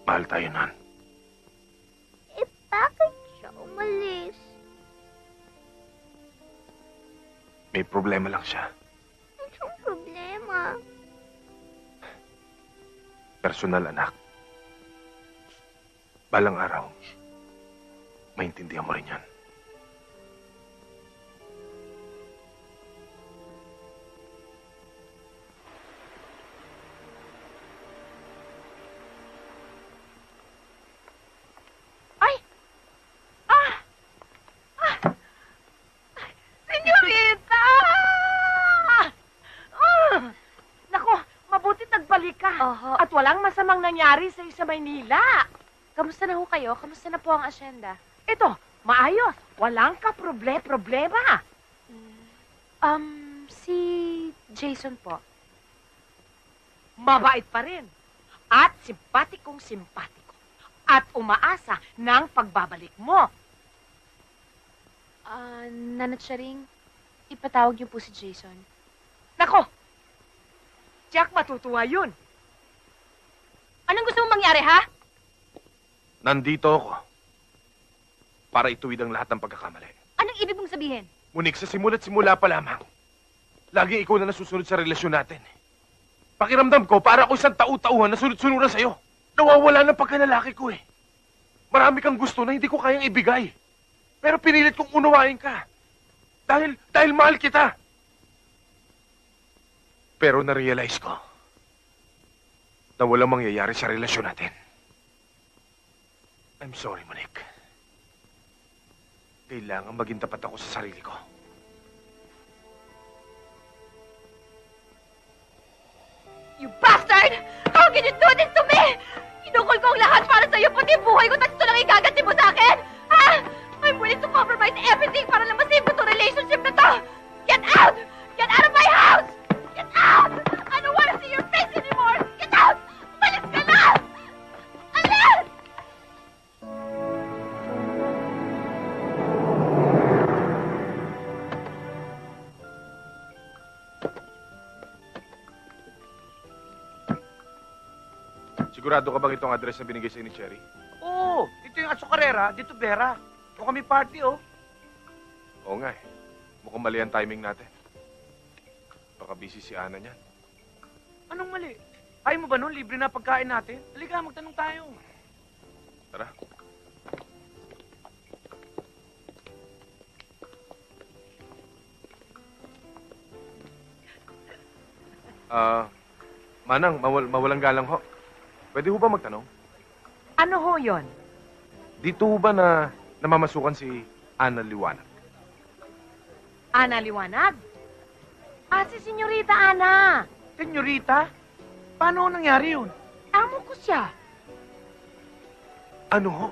Mahal tayo nun. Eh, bakit siya umalis? May problema lang siya. Anong problema? Personal, anak. Balang araw, maintindihan mo rin yan. Senyorita! Naku, mabuti nagbalik ka. At walang masamang nangyari sa'yo sa Maynila. Kamusta na ho kayo? Kamusta na po ang asyenda? Ito, maayos. Walang problema. Si Jason po. Mabait pa rin. At simpatikong-simpatiko. At umaasa ng pagbabalik mo. Nanat Sharing, ipatawag niyo po si Jason. Nako! Jack, matutuwa yun. Anong gusto mong mangyari, ha? Nandito ako para ituwid ang lahat ng pagkakamali. Anong ibig mong sabihin? Ngunit sa simula't-simula pa lamang, laging ikaw na nasusunod sa relasyon natin. Pakiramdam ko, para ako isang tau-tauhan na sunod-sunuran sa'yo. Nawawala ng pagkanalaki ko eh. Marami kang gusto na hindi ko kayang ibigay. Pero pinilit kong unawain ka. Dahil mahal kita. Pero na-realize ko na walang mangyayari sa relasyon natin. I'm sorry, Monique. Kailangan maging tapat ako sa sarili ko. You bastard! How can you do this to me? Inukol ko ang lahat para sa'yo, pati buhay ko, tapos ito lang igaganti mo sa akin? Ha? I'm willing to compromise everything para lang masave ko itong relationship na to! Get out! Get out of my house! Get out! I don't want to see your face anymore! Get out! Umalis ka na! Alis! Sigurado ka bang itong address na binigay sa'yo ni Cherry? Oo, ito yung Azucarera, dito Vera. Ito kami party, oh. Oo nga eh. Mukhang mali ang timing natin. Baka busy si Ana niyan. Anong mali? Ayaw mo ba nun, libre na pagkain natin? Halika, magtanong tayo. Tara. Manang, mawalang galang ho. Pwede ho ba magtanong? Ano ho yon? Dito ho ba na namamasukan si Ana Liwanag? Ana Liwanag? Si Senyorita Ana. Senyorita? Paano nangyari yun? Amo ko siya. Ano ho?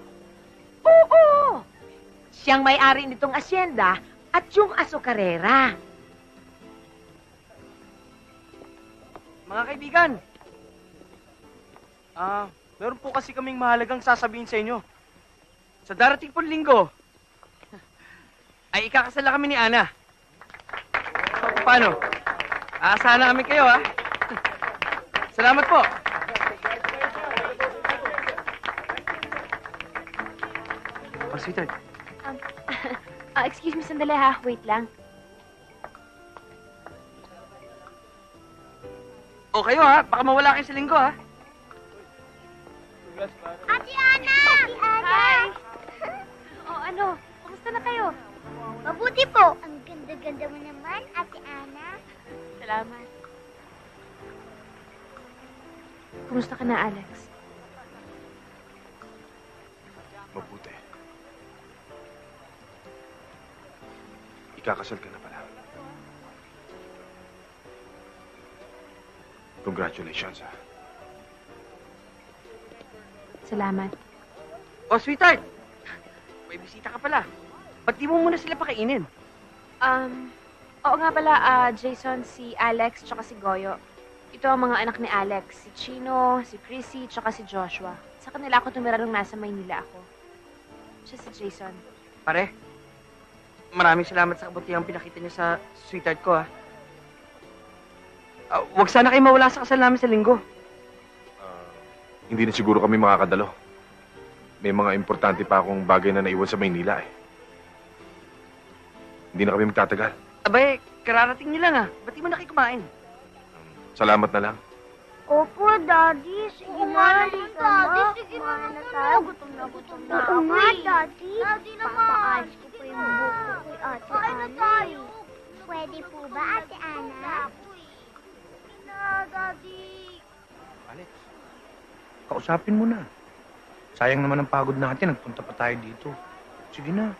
Oo! Siyang may-ari nitong asyenda at yung azucarera. Mga kaibigan, meron po kasi kaming mahalagang sasabihin sa inyo. Sa darating pong linggo, ay ikakasala kami ni Ana. Paano? Aasahan na kami kayo, ha? Salamat po. Oh, sweetheart. Excuse me, sandali ha. Wait lang. O kayo ha, baka mawala kayo sa linggo ha. Ate Ana! Ate Ana! Hi! O ano, kumusta na kayo? Mabuti po. Ang ganda-ganda mo naman, Ate Ana. Salamat. Kumusta ka na, Alex? Mabuti. Ikakasal ka na pala. Congratulations, ha. Salamat. O, sweetheart. May bisita ka pala. Ba't di mo muna sila pakainin? Oo nga pala, Jason, si Alex, tsaka si Goyo. Ito ang mga anak ni Alex. Si Chino, si Chrissy, tsaka si Joshua. Sa kanila ako tumira nung nasa Maynila ako. Siya si Jason. Pare, maraming salamat sa kabutihang pinakita niyo sa sweetheart ko ha. Huwag sana kayo mawala sa kasal namin sa linggo. Hindi na siguro kami makakadalo. May mga importante pa akong bagay na naiwan sa Maynila, eh. Hindi na kami magtatagal. Abay, kararating niyo lang ha. Ba't di mo na kayo kumain? Salamat na lang. Opo, Daddy. Sige na, Daddy. Sige na tayo. Gutom na ako. Oo nga, Daddy. Daddy naman. Papaalis ko po yung buko kay Ate Ana. Pwede po ba, Ate Ana? Daddy. Alex, kausapin mo na. Sayang naman ang pagod natin. Nagpunta pa tayo dito. Sige na.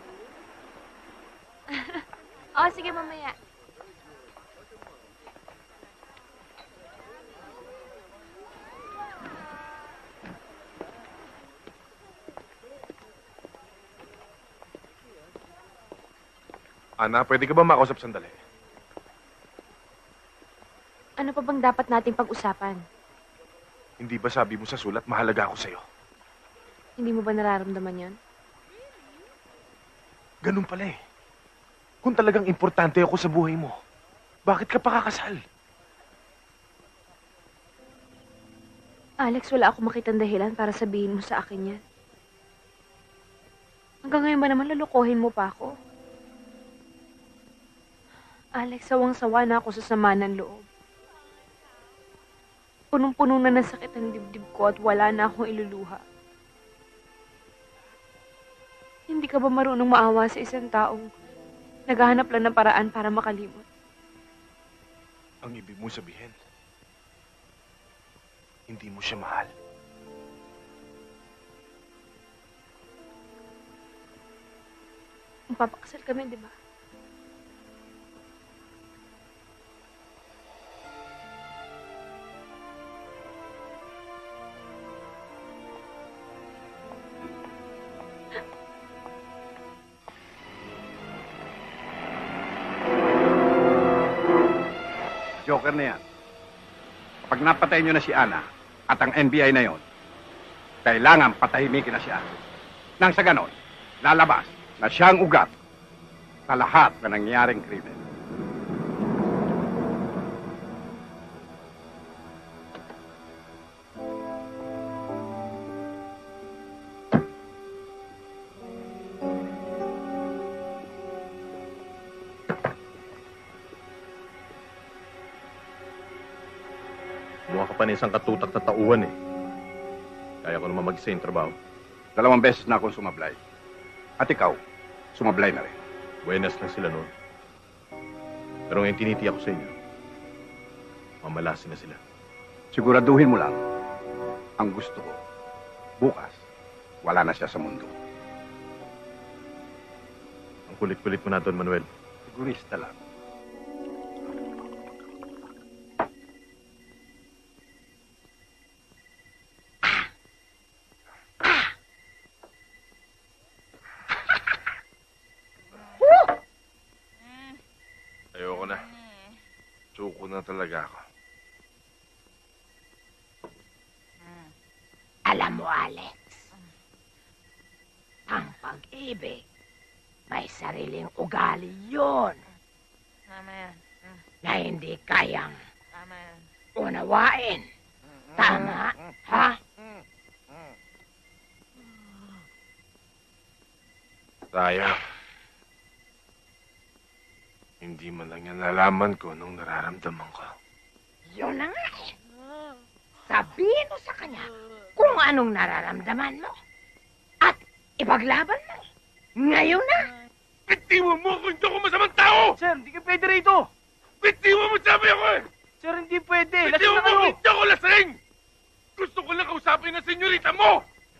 Oo, sige mamaya. Ana, pwede ka ba makausap sandali? Ano pa bang dapat nating pag-usapan? Hindi ba sabi mo sa sulat, mahalaga ako sa'yo? Hindi mo ba nararamdaman yon? Ganun pala eh. Kung talagang importante ako sa buhay mo, bakit ka pa kakasal? Alex, wala akong makitang dahilan para sabihin mo sa akin yan. Hanggang ngayon ba naman lulukohin mo pa ako? Alex, sawang-sawa na ako sa sama ng loob. Punong-puno na ng sakit ang dibdib ko at wala na akong iluluha. Hindi ka ba marunong maawa sa isang taong naghahanap lang ng paraan para makalimot? Ang ibig mo sabihin, hindi mo siya mahal. Magpapakasal kami, di ba? Joker na yan. Kapag napatay nyo na si Ana at ang NBI na yon, kailangan patahimikin na siya. Nang sa ganon, lalabas na siyang ugat sa lahat na nangyaring krimen. Mukha ka pa na isang katutak na tauhan eh. Kaya ko naman mag-isa yung trabaho. 2 beses na akong sumablay. At ikaw, sumablay na rin. Buenas lang sila noon. Pero ngayon tinitiyak ko sa inyo, mamalasin na sila. Siguraduhin mo lang, ang gusto ko, bukas, wala na siya sa mundo. Ang kulit-kulit mo na, Don Manuel. Sigurista lang. Ayoko na. Suko na talaga ako. Alam mo, Alex, ang pag-ibig, may sariling ugali yun Tama yan. na hindi kayang Tama yan. unawain. Tama, ha? Sayang. Hindi man lang yan nalaman ko nung nararamdaman ko. Yun na nga eh. Sabihin mo sa kanya kung anong nararamdaman mo. At ipaglaban mo. Ngayon na. Bitiwan mo kung hindi ako masamang tao! Sir, hindi ka pwede rito! Bitiwan mo sabi ako eh! Sir, hindi pwede. Lasing Bitiwan na mo kayo. kung hindi ako lasing! Gusto ko lang kausapin ng senyorita mo!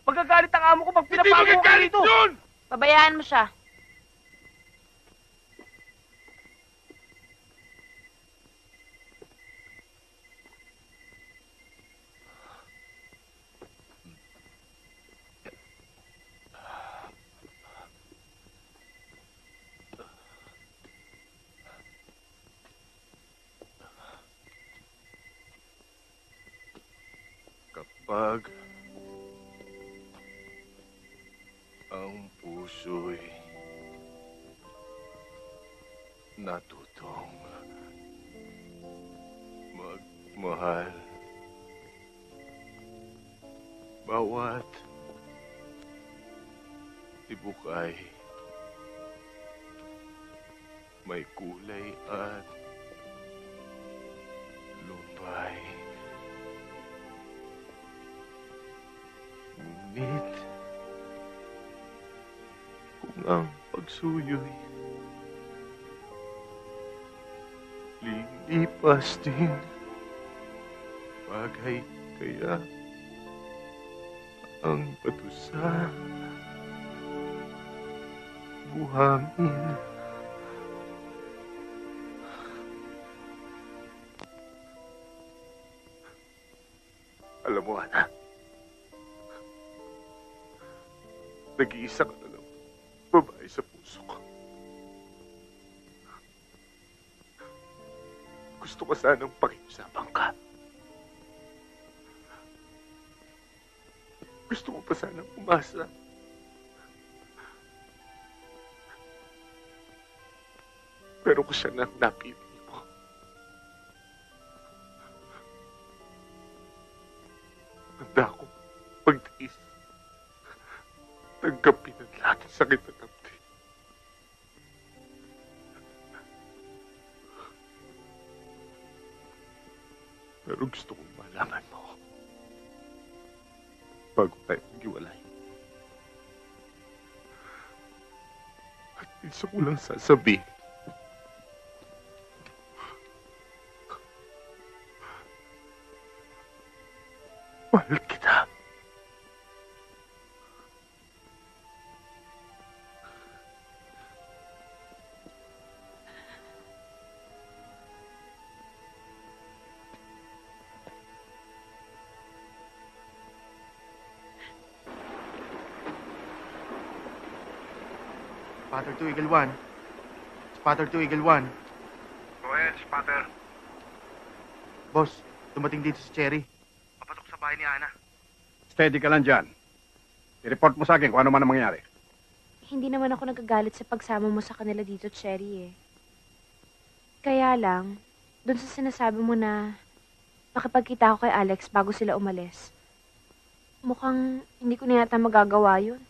Magagalit ang amo ko pag Hindi pinapago ka magagalit rito. yun! Pabayaan mo siya. Kapag ang puso'y natutong magmahal, bawat tibukay may kulay at lumbay. Ngunit, kung ang pagsuyo'y lilipas din, bagay kaya ang patusa buhangin. Alam mo, anak, nag-iisa ka na lang babae sa puso ko. Gusto ko sanang pakiusapan ka. Gusto ko pa sanang umasa. Pero kung siya nang napili mo, handa akong magtiis. Tanggapin ang lahat ng sakit na damdamin. Pero gusto kong malaman mo bago tayo maghiwalay. At isa ko lang sasabihin. Mahal kita. Spotter 2, Eagle 1. Spotter 2, Eagle 1. Go ahead, Spotter. Boss, dumating dito si Cherry. Papatok sa bahay ni Ana. Steady ka lang dyan. I-report mo sa akin kung ano man ang mangyari. Hindi naman ako nagagalit sa pagsama mo sa kanila dito, Cherry, eh. Kaya lang, doon sa sinasabi mo na makipagkita ako kay Alex bago sila umalis, mukhang hindi ko na yata magagawa yun.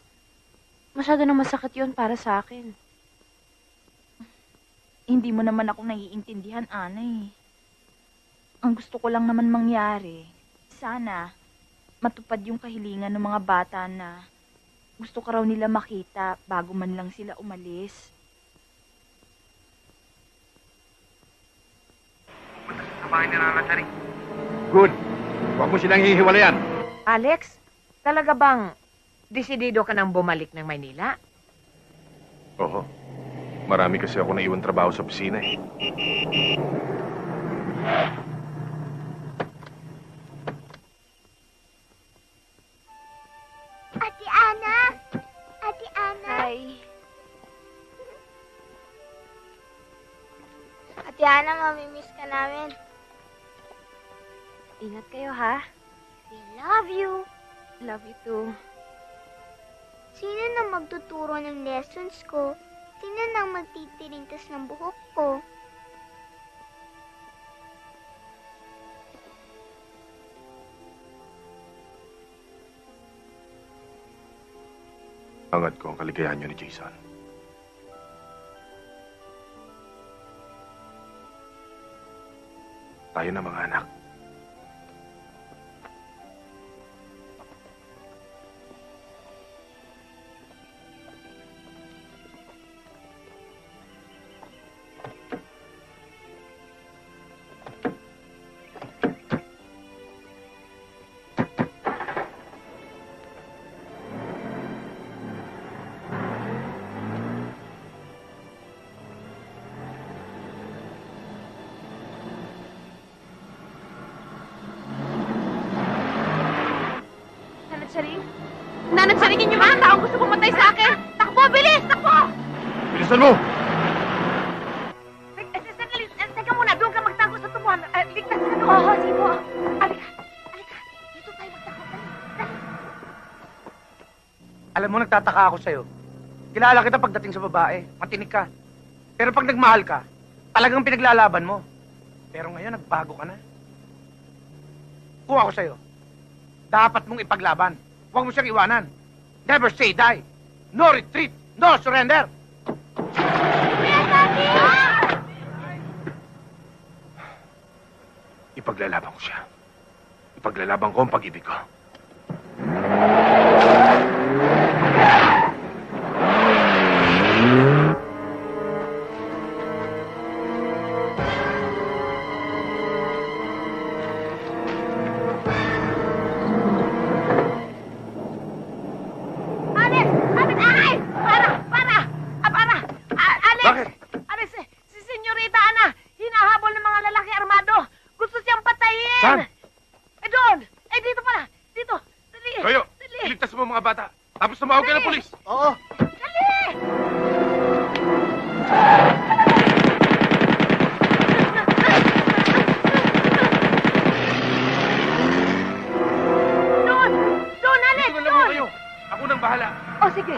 Masyado na masakit yun para sa akin. Hindi mo naman ako naiintindihan, Ana, eh. Ang gusto ko lang naman mangyari, sana matupad yung kahilingan ng mga bata na gusto ka raw nila makita bago man lang sila umalis. Sa bahay ni Nana Cherry. Good. Huwag mo silang hihiwalayan. Alex, talaga bang desidido ka nang bumalik ng Maynila? Oo. Marami kasi ako naiwan trabaho sa opisina eh. Ate Ana! Ate Ana! Hi. Ate Ana, mamimiss ka namin. Ingat kayo, ha? We love you. Love you too. Sino na magtuturo ng lessons ko? Sino nang magtitirintas ng buhok ko? Hangad ko ang kaligayahan niyo ni Jason. Tayo na mga anak. Nanansaringin yung mga taong gusto pumatay sa akin! Takbo! Bilis! Takbo! Bilisan mo! Sandali, teka muna. Doon ka magtago sa tubuhan. Ligtas ka doon. Oo, sige po. Alika. Dito tayo magtago. Dali. Alam mo, nagtataka ako sa'yo. Kilala kita pagdating sa babae. Matinik ka. Pero pag nagmahal ka, talagang pinaglalaban mo. Pero ngayon, nagbago ka na. Kung ako sa'yo, dapat mong ipaglaban. Huwag mo siyang iwanan. Never say die. No retreat. No surrender. Ipaglalaban ko siya. Ipaglalaban ko ang pag-ibig ko. Si Senyorita Ana, hinahabol ng mga lalaki armado. Gusto siyang patayin. Saan? Doon. Dito pala. Dito. Dali. Toyo, iligtas mo mga bata. Tapos tumawag ka ng polis. Oo. Dali. Doon, Alex. Dito na lang kayo. Ako nang bahala. O, sige.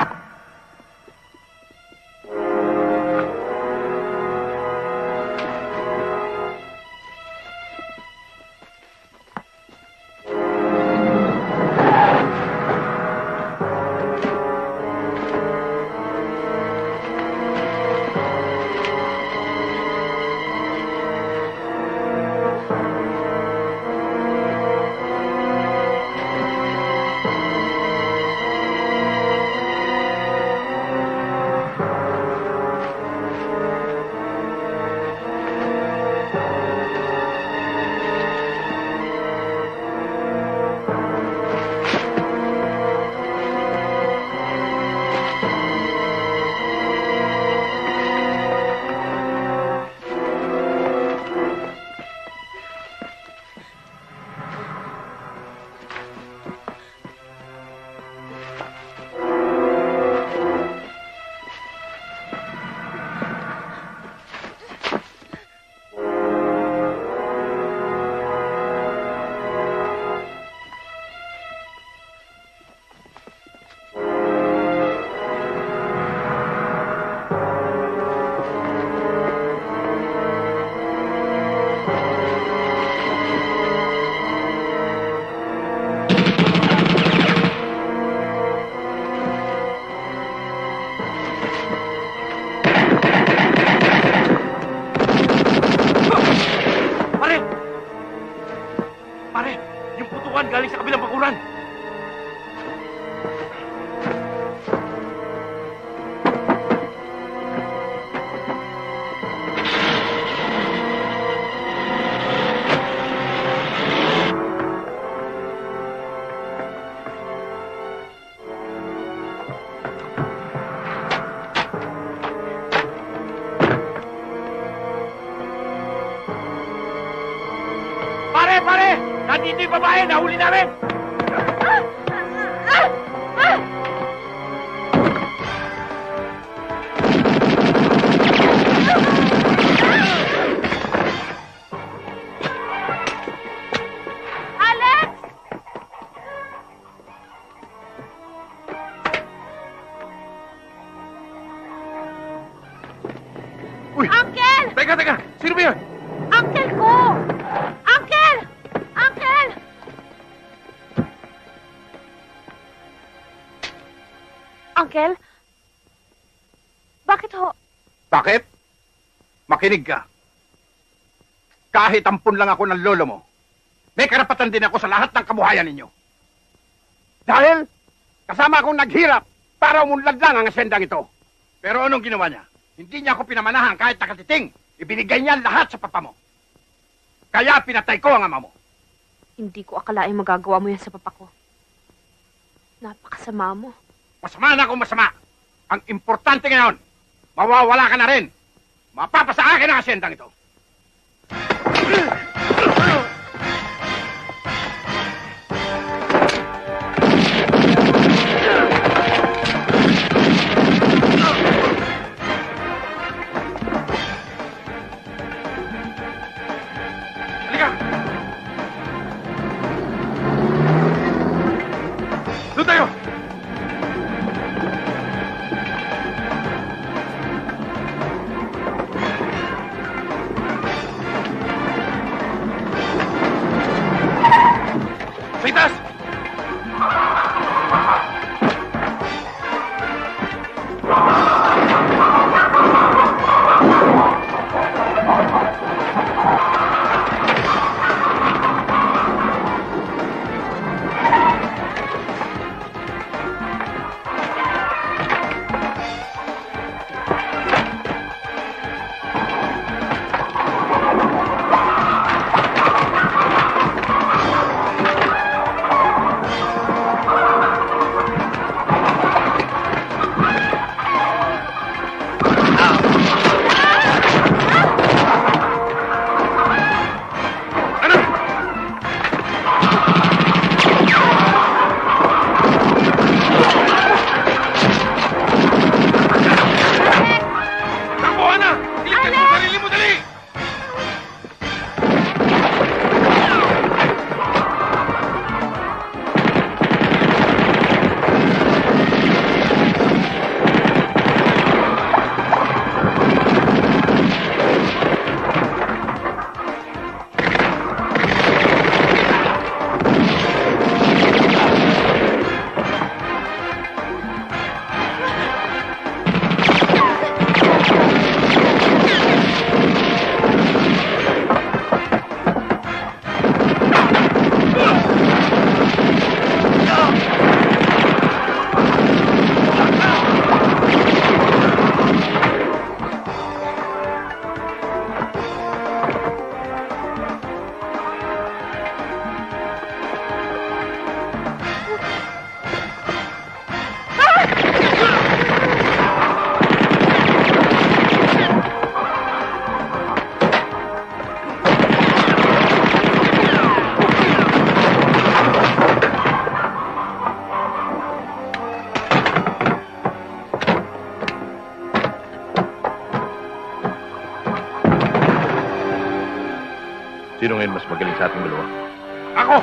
galing sa kabilang bakuran. Pare! Nandito yung babae! Nahuli namin! Alex! Uy! Uncle! Teka! Sino ba yun? Uncle ko! Uncle! Uncle! Uncle? Bakit ho? Bakit? Makinig ka. Kahit ampun lang ako ng lolo mo, may karapatan din ako sa lahat ng kabuhayan ninyo. Dahil kasama akong naghirap para umunlad lang ang asyendang ito. Pero anong ginawa niya? Hindi niya ako pinamanahan kahit nakatiting. Ibinigay niya lahat sa papa mo. Kaya pinatay ko ang ama mo. Hindi ko akalaing magagawa mo yan sa papa ko. Napakasama mo. Masama na kung masama. Ang importante ngayon, mawawala ka na rin. Mapapasa akin ang asyendang ito. Pitas! Sino ngayon mas magaling sa ating dalawa? Ako!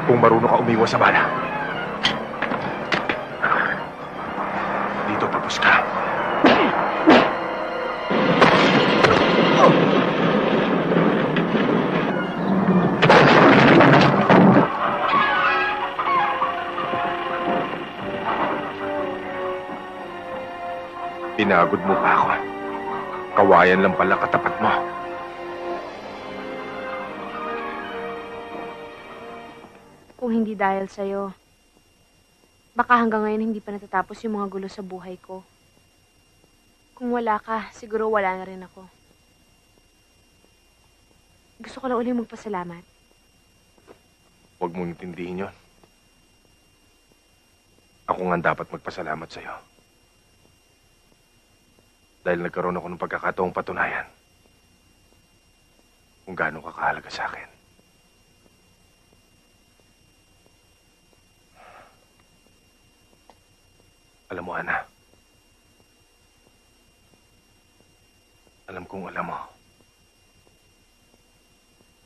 Kung marunong ka umiwas sa bala. Dito tapos ka. Pinagod mo pa ako. Kawayan lang pala katapat mo. Kung hindi dahil sa'yo, baka hanggang ngayon hindi pa natatapos yung mga gulo sa buhay ko. Kung wala ka, siguro wala na rin ako. Gusto ko lang ulit magpasalamat. Huwag mong intindihin yon. Ako nga dapat magpasalamat sa'yo. Dahil nagkaroon ako ng pagkakataong patunayan kung gaano ka kahalaga sa akin. Alam mo, Ana. Alam kong alam mo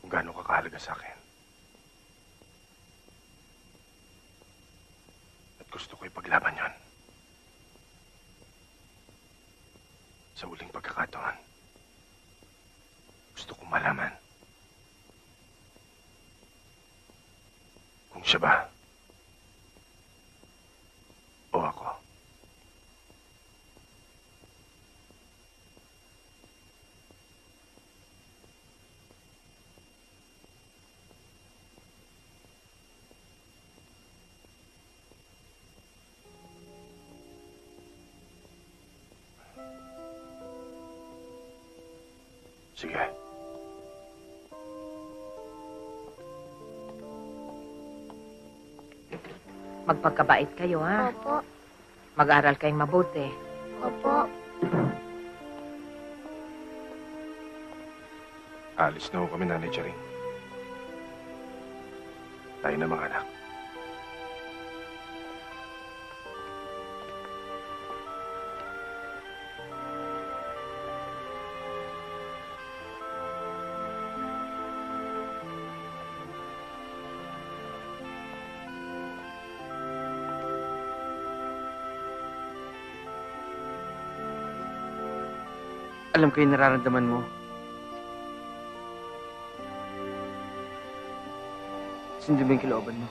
kung gaano ka kahalaga sa akin. At gusto ko ipaglaban yon. Sa uling pagkakataon, gusto kong malaman kung siya ba o ako. Sige. Magpagkabait kayo, ha? Opo. Mag-aral kayong mabuti. Opo. Alis na ho kami, Nanay Charing. Tayo na, mga anak. Alam ko yung nararamdaman mo. Sundin mo yung kilooban mo.